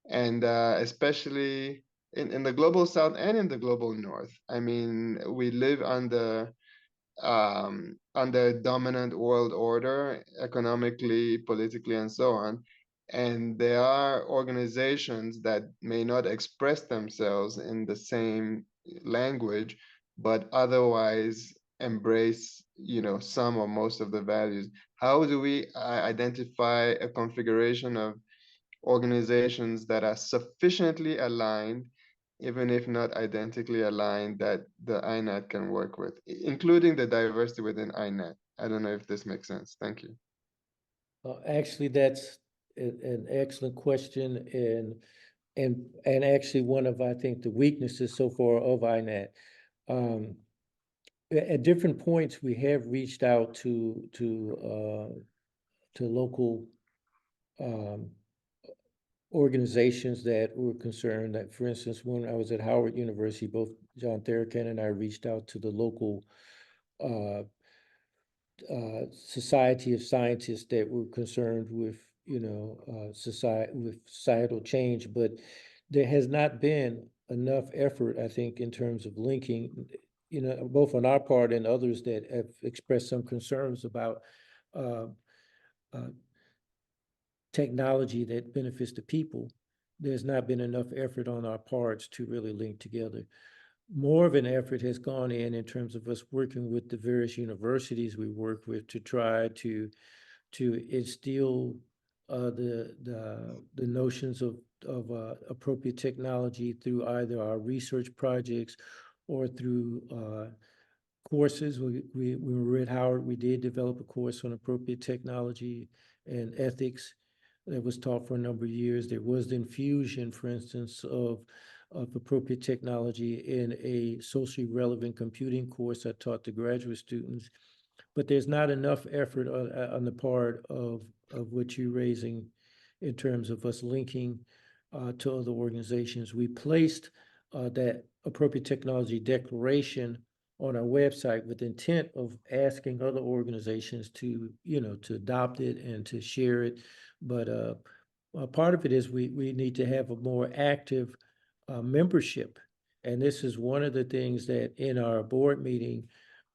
and especially in the global south and in the global north. I mean, we live under a dominant world order, economically, politically, and so on. And there are organizations that may not express themselves in the same language, but otherwise embrace, some or most of the values. How do we identify a configuration of organizations that are sufficiently aligned, even if not identically aligned, that the INAT can work with, including the diversity within INAT? I don't know if this makes sense. Thank you. Actually, that's an excellent question, and actually one of, I think, the weaknesses so far of INAT. At different points, we have reached out to local organizations that were concerned. That, for instance, when I was at Howard University, both John Therakin and I reached out to the local society of scientists that were concerned with, societal change, but there has not been enough effort, I think, in terms of linking, both on our part and others that have expressed some concerns about uh, uh, technology that benefits the people. There's not been enough effort on our parts to really link together. More of an effort has gone in terms of us working with the various universities we work with to try to instill the notions of appropriate technology through either our research projects or through courses. When we were at Howard, we did develop a course on appropriate technology and ethics that was taught for a number of years. There was the infusion, for instance, of appropriate technology in a socially relevant computing course I taught to graduate students. But there's not enough effort on the part of what you're raising in terms of us linking to other organizations. We placed that appropriate technology declaration on our website with the intent of asking other organizations to, to adopt it and to share it. But part of it is we need to have a more active membership. And this is one of the things that in our board meeting,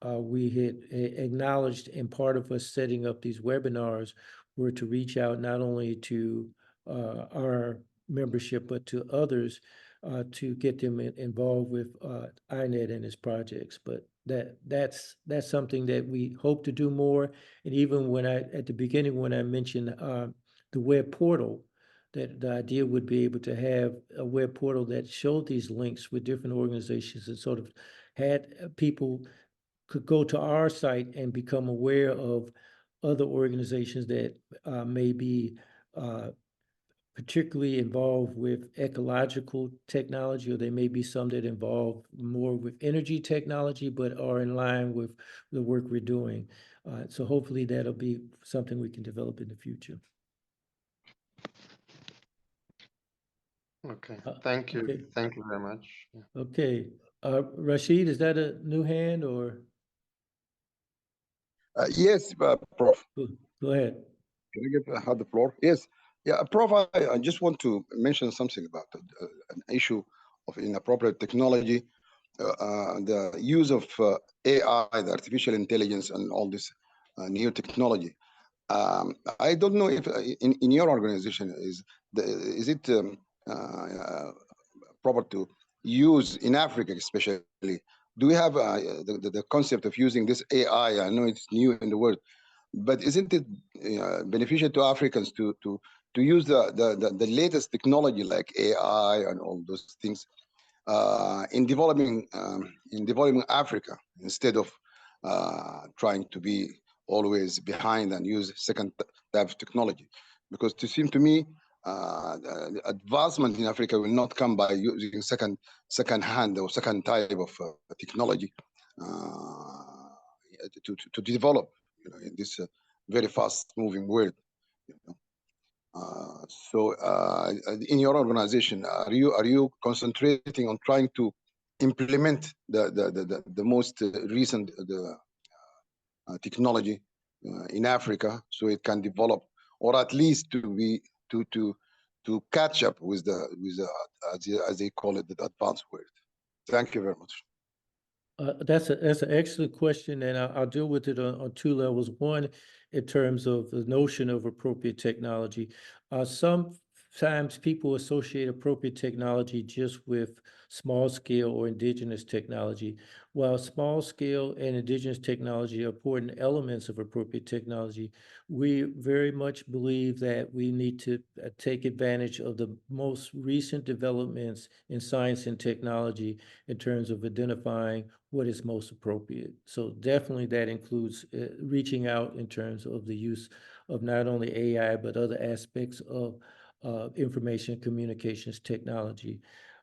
we had acknowledged, and part of us setting up these webinars were to reach out not only to our membership, but to others to get them involved with INAT and its projects. But that's something that we hope to do more. And even when at the beginning, when I mentioned the web portal, that the idea would be able to have a web portal that showed these links with different organizations and sort of had people could go to our site and become aware of other organizations that may be particularly involved with ecological technology, or there may be some that involve more with energy technology, but are in line with the work we're doing. So hopefully that'll be something we can develop in the future. Okay, thank you. Okay. Thank you very much. Yeah. Okay. Rashid, is that a new hand or? Yes, Prof. Go ahead. Can I have the floor? Yes. Yeah, Prof, I just want to mention something about an issue of inappropriate technology, the use of AI, the artificial intelligence, and all this new technology. I don't know if in your organization is it proper to use in Africa, especially. Do we have the concept of using this AI? I know it's new in the world, but isn't it beneficial to Africans to use the latest technology like AI and all those things in developing Africa, instead of trying to be always behind and use second type of technology? Because it seems to me the advancement in Africa will not come by using second hand or second type of technology to develop, in this very fast moving world. So in your organization, are you concentrating on trying to implement the most recent technology in Africa, so it can develop, or at least to catch up with the as they call it, the advanced world? Thank you very much. That's an excellent question, and I'll deal with it on two levels. One, in terms of the notion of appropriate technology. Sometimes people associate appropriate technology just with small scale or indigenous technology. While small scale and indigenous technology are important elements of appropriate technology, we very much believe that we need to take advantage of the most recent developments in science and technology in terms of identifying what is most appropriate. So definitely that includes reaching out in terms of the use of not only AI, but other aspects of information communications technology.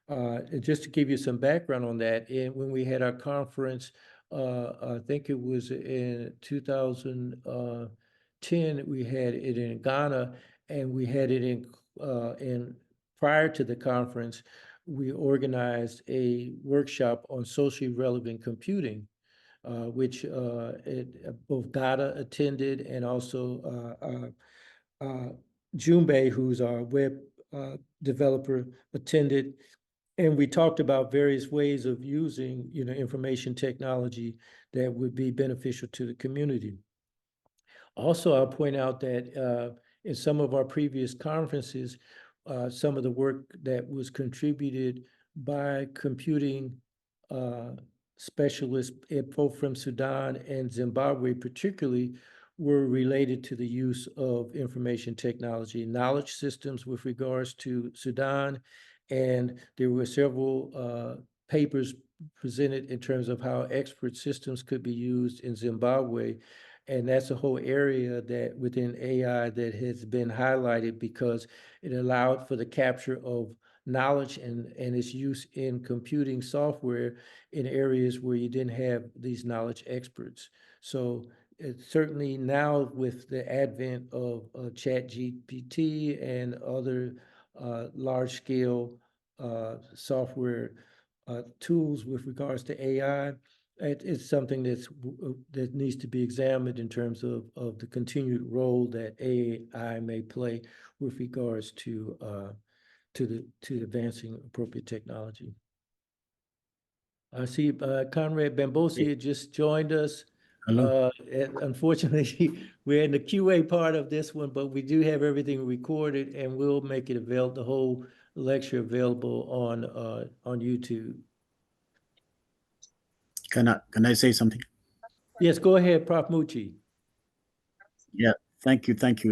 And just to give you some background on that, when we had our conference, I think it was in 2010, we had it in Ghana, and we had it in prior to the conference, we organized a workshop on socially relevant computing, which both Dada attended, and also Junbei, who's our web developer, attended. And we talked about various ways of using, information technology that would be beneficial to the community. Also, I'll point out that in some of our previous conferences, some of the work that was contributed by computing specialists both from Sudan and Zimbabwe particularly were related to the use of information technology, knowledge systems with regards to Sudan, and there were several papers presented in terms of how expert systems could be used in Zimbabwe. And that's a whole area that within AI that has been highlighted because it allowed for the capture of knowledge and its use in computing software in areas where you didn't have these knowledge experts. So certainly now with the advent of ChatGPT and other large-scale software tools with regards to AI. It's something that needs to be examined in terms of the continued role that AI may play with regards to advancing appropriate technology. I see Conrad Bambosi just joined us. Hello. Unfortunately, we're in the QA part of this one, but we do have everything recorded, and we'll make it available, the whole lecture available on YouTube. Can I say something? Yes, go ahead, Prof. Mucci. Yeah, thank you. Thank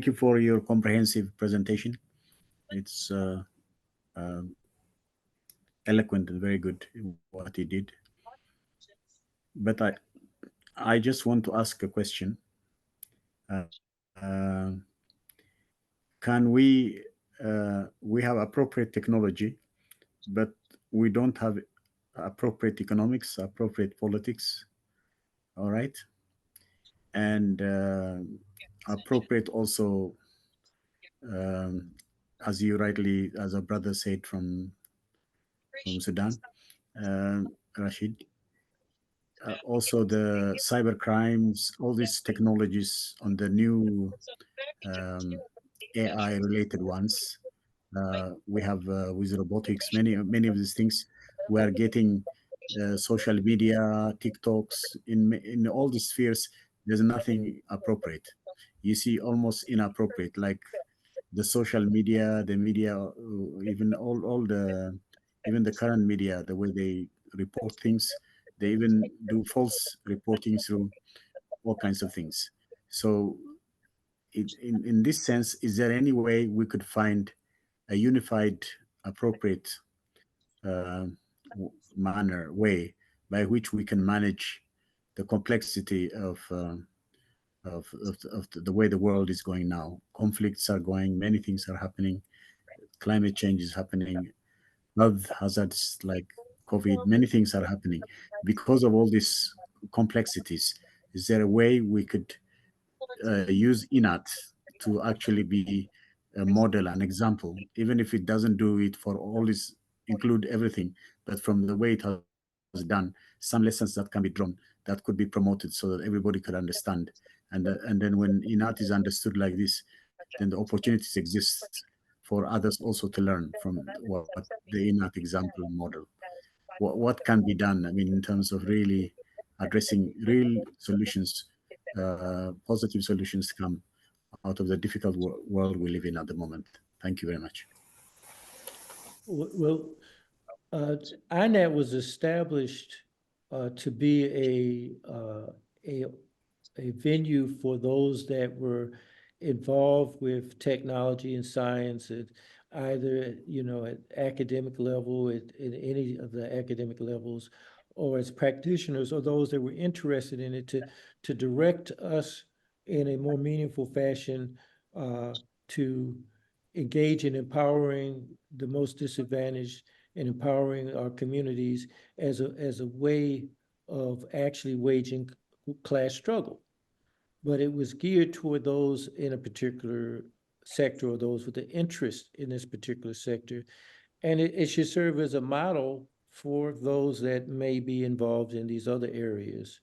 you for your comprehensive presentation. It's eloquent and very good in what he did. But I just want to ask a question. Uh, can we have appropriate technology, but we don't have appropriate economics, appropriate politics, all right? And appropriate also, as you rightly, as a brother said from Sudan, Rashid. Also, the cyber crimes, all these technologies on the new AI-related ones. We have with robotics, many of these things. We are getting social media, TikToks in all the spheres. There's nothing appropriate. You see, almost inappropriate, like the social media, the media, even all the even the current media, the way they report things, they even do false reporting through all kinds of things. So, in this sense, is there any way we could find a unified, appropriate uh, way by which we can manage the complexity of the way the world is going now? Conflicts are going, many things are happening, climate change is happening, health hazards like COVID, many things are happening. Because of all these complexities, is there a way we could use INAT to actually be a model, an example, even if it doesn't do it for all this, include everything, but from the way it has done, some lessons that can be drawn that could be promoted so that everybody could understand. And then when INAT is understood like this, then the opportunities exist for others also to learn from what the INAT example model. What can be done? I mean, in terms of really addressing real solutions, positive solutions to come out of the difficult world we live in at the moment. Thank you very much. Well, INAT was established to be a venue for those that were involved with technology and science at either, at academic level, at any of the academic levels, or as practitioners, or those that were interested in it, to direct us in a more meaningful fashion to engage in empowering the most disadvantaged and empowering our communities as a way of actually waging class struggle. But it was geared toward those in a particular sector, or those with an interest in this particular sector. And it should serve as a model for those that may be involved in these other areas.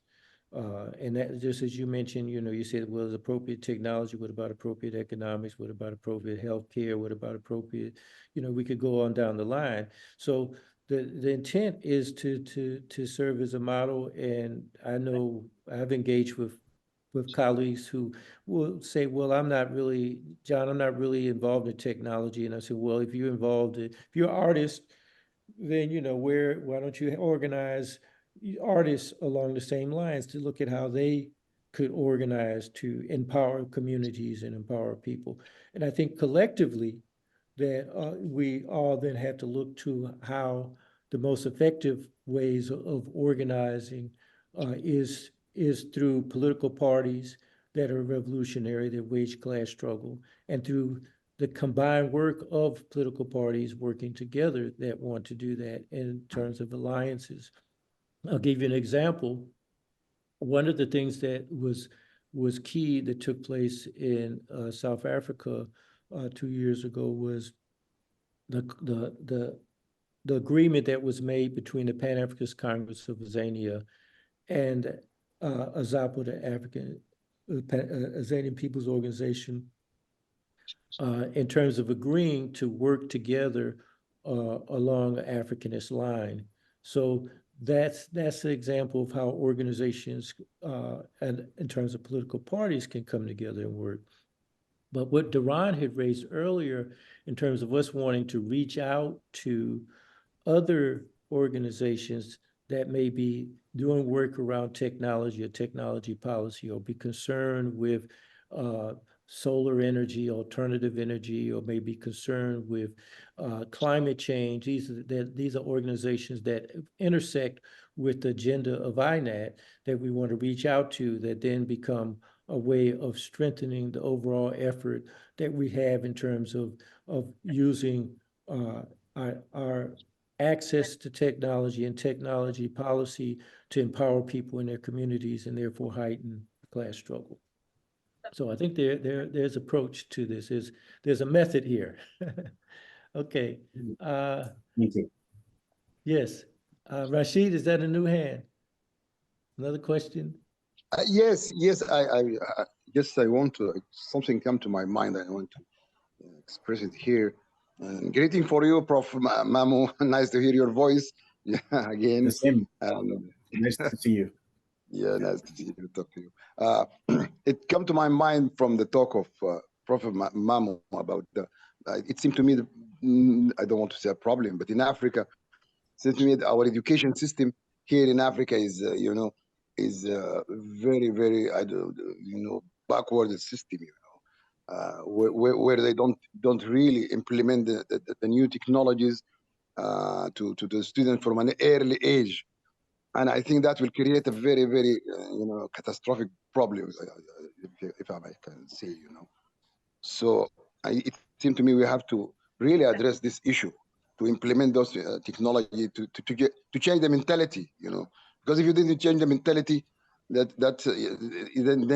And that, just as you mentioned, you said, well, there's appropriate technology. What about appropriate economics? What about appropriate healthcare? What about appropriate, we could go on down the line. So the intent is to serve as a model. And I know I've engaged with colleagues who will say, well, John, I'm not really involved in technology. And I said, well, if you're if you're an artist, then, why don't you organize artists along the same lines to look at how they could organize to empower communities and empower people. And I think collectively that we all then have to look to how the most effective ways of organizing is through political parties that are revolutionary, that wage class struggle, and through the combined work of political parties working together that want to do that in terms of alliances. I'll give you an example. One of the things that was key that took place in South Africa 2 years ago was the agreement that was made between the Pan-Africanist Congress of Azania and AZAPO, the African Azanian People's Organization, in terms of agreeing to work together along an Africanist line. So that's an example of how organizations and in terms of political parties can come together and work. But what Duran had raised earlier in terms of us wanting to reach out to other organizations that may be doing work around technology or technology policy, or be concerned with solar energy, alternative energy, or may be concerned with climate change. These are organizations that intersect with the agenda of INAT that we want to reach out to, that then become a way of strengthening the overall effort that we have in terms of using our access to technology and technology policy to empower people in their communities and therefore heighten class struggle. So I think there's approach to this. There's a method here. Okay. Thank you. Yes. Rashid, is that a new hand? Another question? Yes, I want to, something come to my mind. I want to express it here. Greeting for you, Prof. Mamu. Nice to hear your voice. Yeah, again. The same. Nice to see you. Yeah, nice to see you. Talk to you. It come to my mind from the talk of Prophet Mamu about the. It seemed to me, I don't want to say a problem, but in Africa, it seems to me that our education system here in Africa is, is very, very, backward system. Where they don't really implement the new technologies to the student from an early age. And I think that will create a very, very, catastrophic problem, if I can say, So it seemed to me we have to really address this issue, to implement those technology to change the mentality, because if you didn't change the mentality, then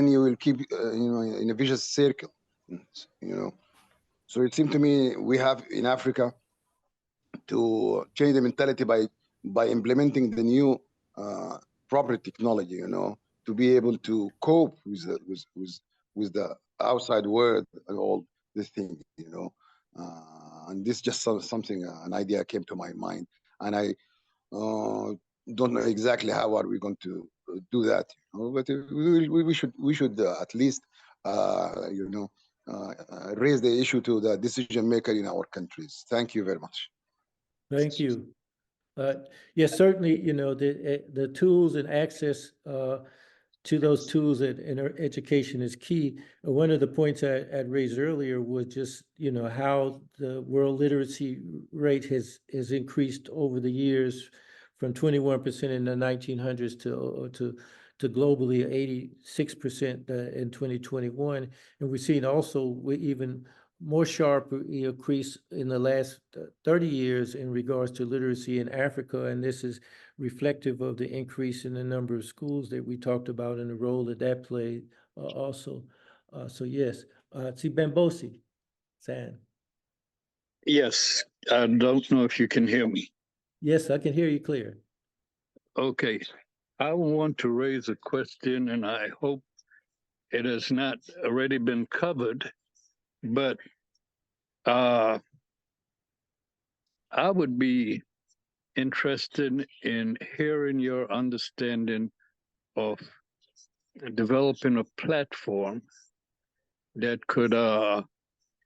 you will keep, in a vicious circle, So it seemed to me we have in Africa to change the mentality by implementing the new proper technology, to be able to cope with the outside world and all this thing, and this just something, an idea came to my mind, and I don't know exactly how are we going to do that, but we should at least, raise the issue to the decision maker in our countries. Thank you very much. Thank you. Yes, certainly, the tools and access to those tools in our education is key. One of the points I'd raised earlier was just, how the world literacy rate has increased over the years from 21% in the 1900s to globally 86% in 2021. And we've seen also even more sharp increase in the last 30 years in regards to literacy in Africa. And this is reflective of the increase in the number of schools that we talked about and the role that played also. So yes, Sibembosi, San. Yes, I don't know if you can hear me. Yes, I can hear you clear. Okay, I want to raise a question, and I hope it has not already been covered, but I would be interested in hearing your understanding of developing a platform that could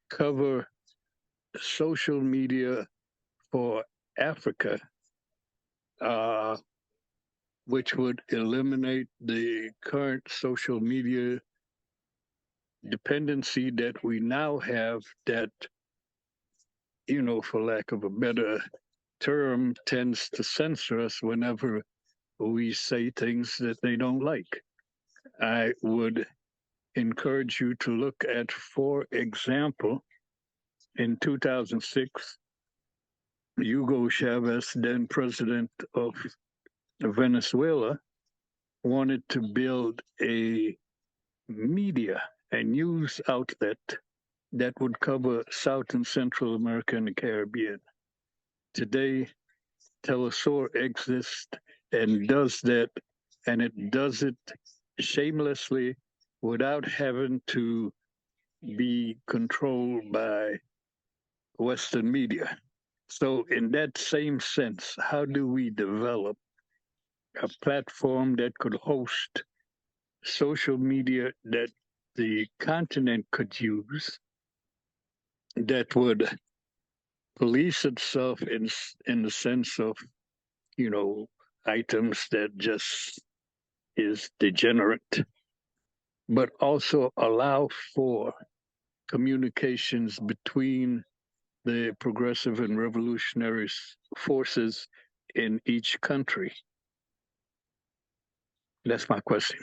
cover social media for Africa, which would eliminate the current social media dependency that we now have that, for lack of a better term, tends to censor us whenever we say things that they don't like. I would encourage you to look at, for example, in 2006, Hugo Chavez, then president of Venezuela, wanted to build a news outlet that would cover South and Central America and the Caribbean. Today, Telesur exists and does that, and it does it shamelessly without having to be controlled by Western media. So, in that same sense, how do we develop a platform that could host social media that the continent could use that would police itself in the sense of, you know, items that just is degenerate, but also allow for communications between the progressive and revolutionary forces in each country? That's my question.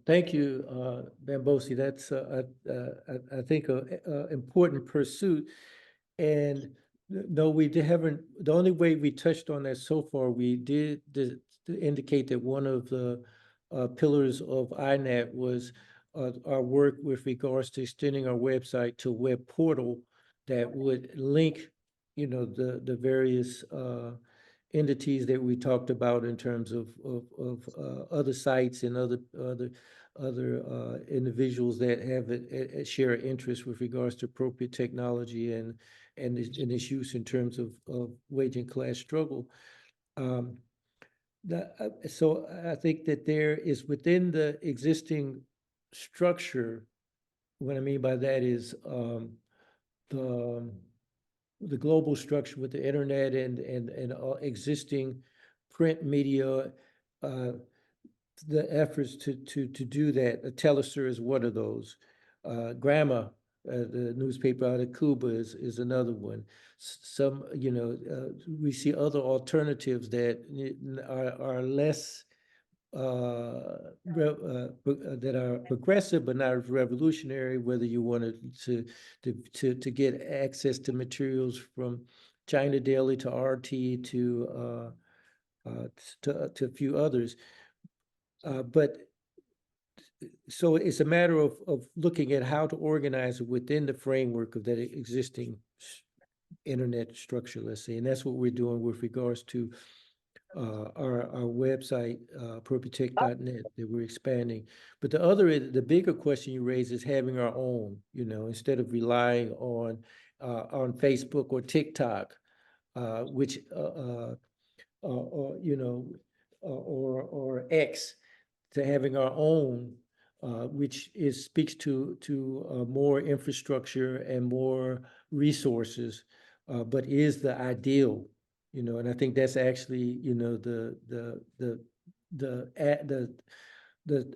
Thank you, Bambosi. That's, I think, a important pursuit. And no, haven't, the only way we touched on that so far, we did indicate that one of the pillars of INAT was our work with regards to extending our website to a web portal that would link, you know, the various entities that we talked about in terms of other sites and other individuals that have a share interest with regards to appropriate technology and its use in terms of waging class struggle. So I think that there is within the existing structure, what I mean by that is the global structure with the internet and existing print media, the efforts to do that. Telesur is one of those. Grama, the newspaper out of Cuba, is another one. Some, you know, we see other alternatives that are less that are progressive but not revolutionary, whether you wanted to get access to materials from China Daily to RT to a few others. But so it's a matter of looking at how to organize it within the framework of that existing internet structure, let's say, and that's what we're doing with regards to our website, appropriatetech.net, that we're expanding. But the bigger question you raise is having our own, you know, instead of relying on Facebook or TikTok, which or you know, or X, to having our own, which speaks to more infrastructure and more resources, but is the ideal. You know, and I think that's actually, you know, the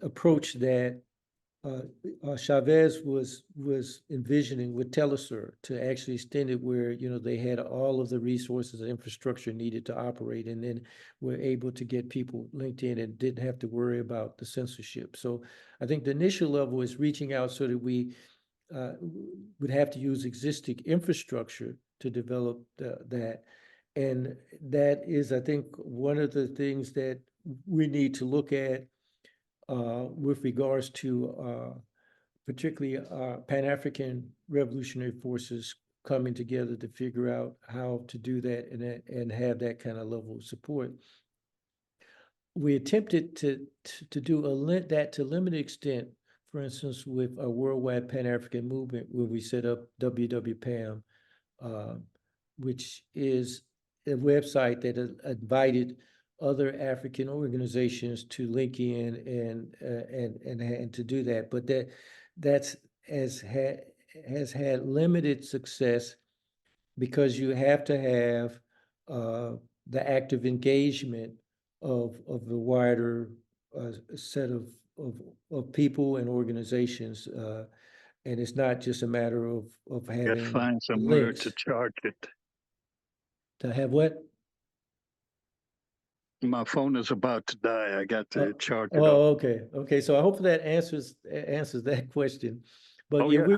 approach that Chavez was envisioning with Telesur, to actually extend it where, you know, they had all of the resources and infrastructure needed to operate, and then were able to get people linked in and didn't have to worry about the censorship. So I think the initial level is reaching out so that we would have to use existing infrastructure to develop that. And that is, I think, one of the things that we need to look at with regards to particularly Pan-African revolutionary forces coming together to figure out how to do that and have that kind of level of support. We attempted to do that to a limited extent, for instance, with a worldwide Pan-African movement, where we set up WWPAM, which is a website that invited other African organizations to link in and to do that. But has had limited success, because you have to have the active engagement of the wider set of people and organizations, and it's not just a matter of having find somewhere links. to charge it. To have what? My phone is about to die. I got to charge it up. Oh, okay. So I hope that answers that question. But Oh, yeah, yeah.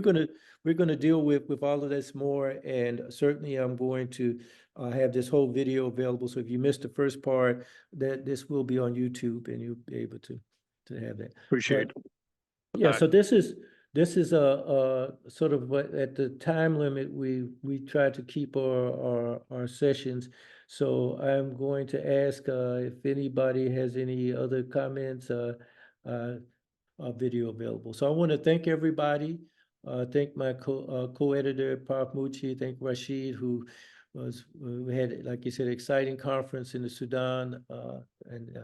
we're gonna deal with all of this more, and certainly I'm going to have this whole video available. So if you missed the first part, that this will be on YouTube, and you'll be able to have that. Appreciate it. Yeah, so this this is a sort of what, at the time limit, we try to keep our sessions. So I'm going to ask if anybody has any other comments, video available. So I want to thank everybody. Thank my co-editor, Parth Muchi, thank Rashid, who we had, like you said, exciting conference in the Sudan, and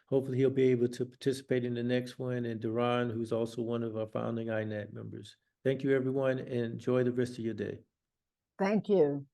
hopefully he'll be able to participate in the next one, and Duran, who's also one of our founding INAT members. Thank you, everyone, and enjoy the rest of your day. Thank you.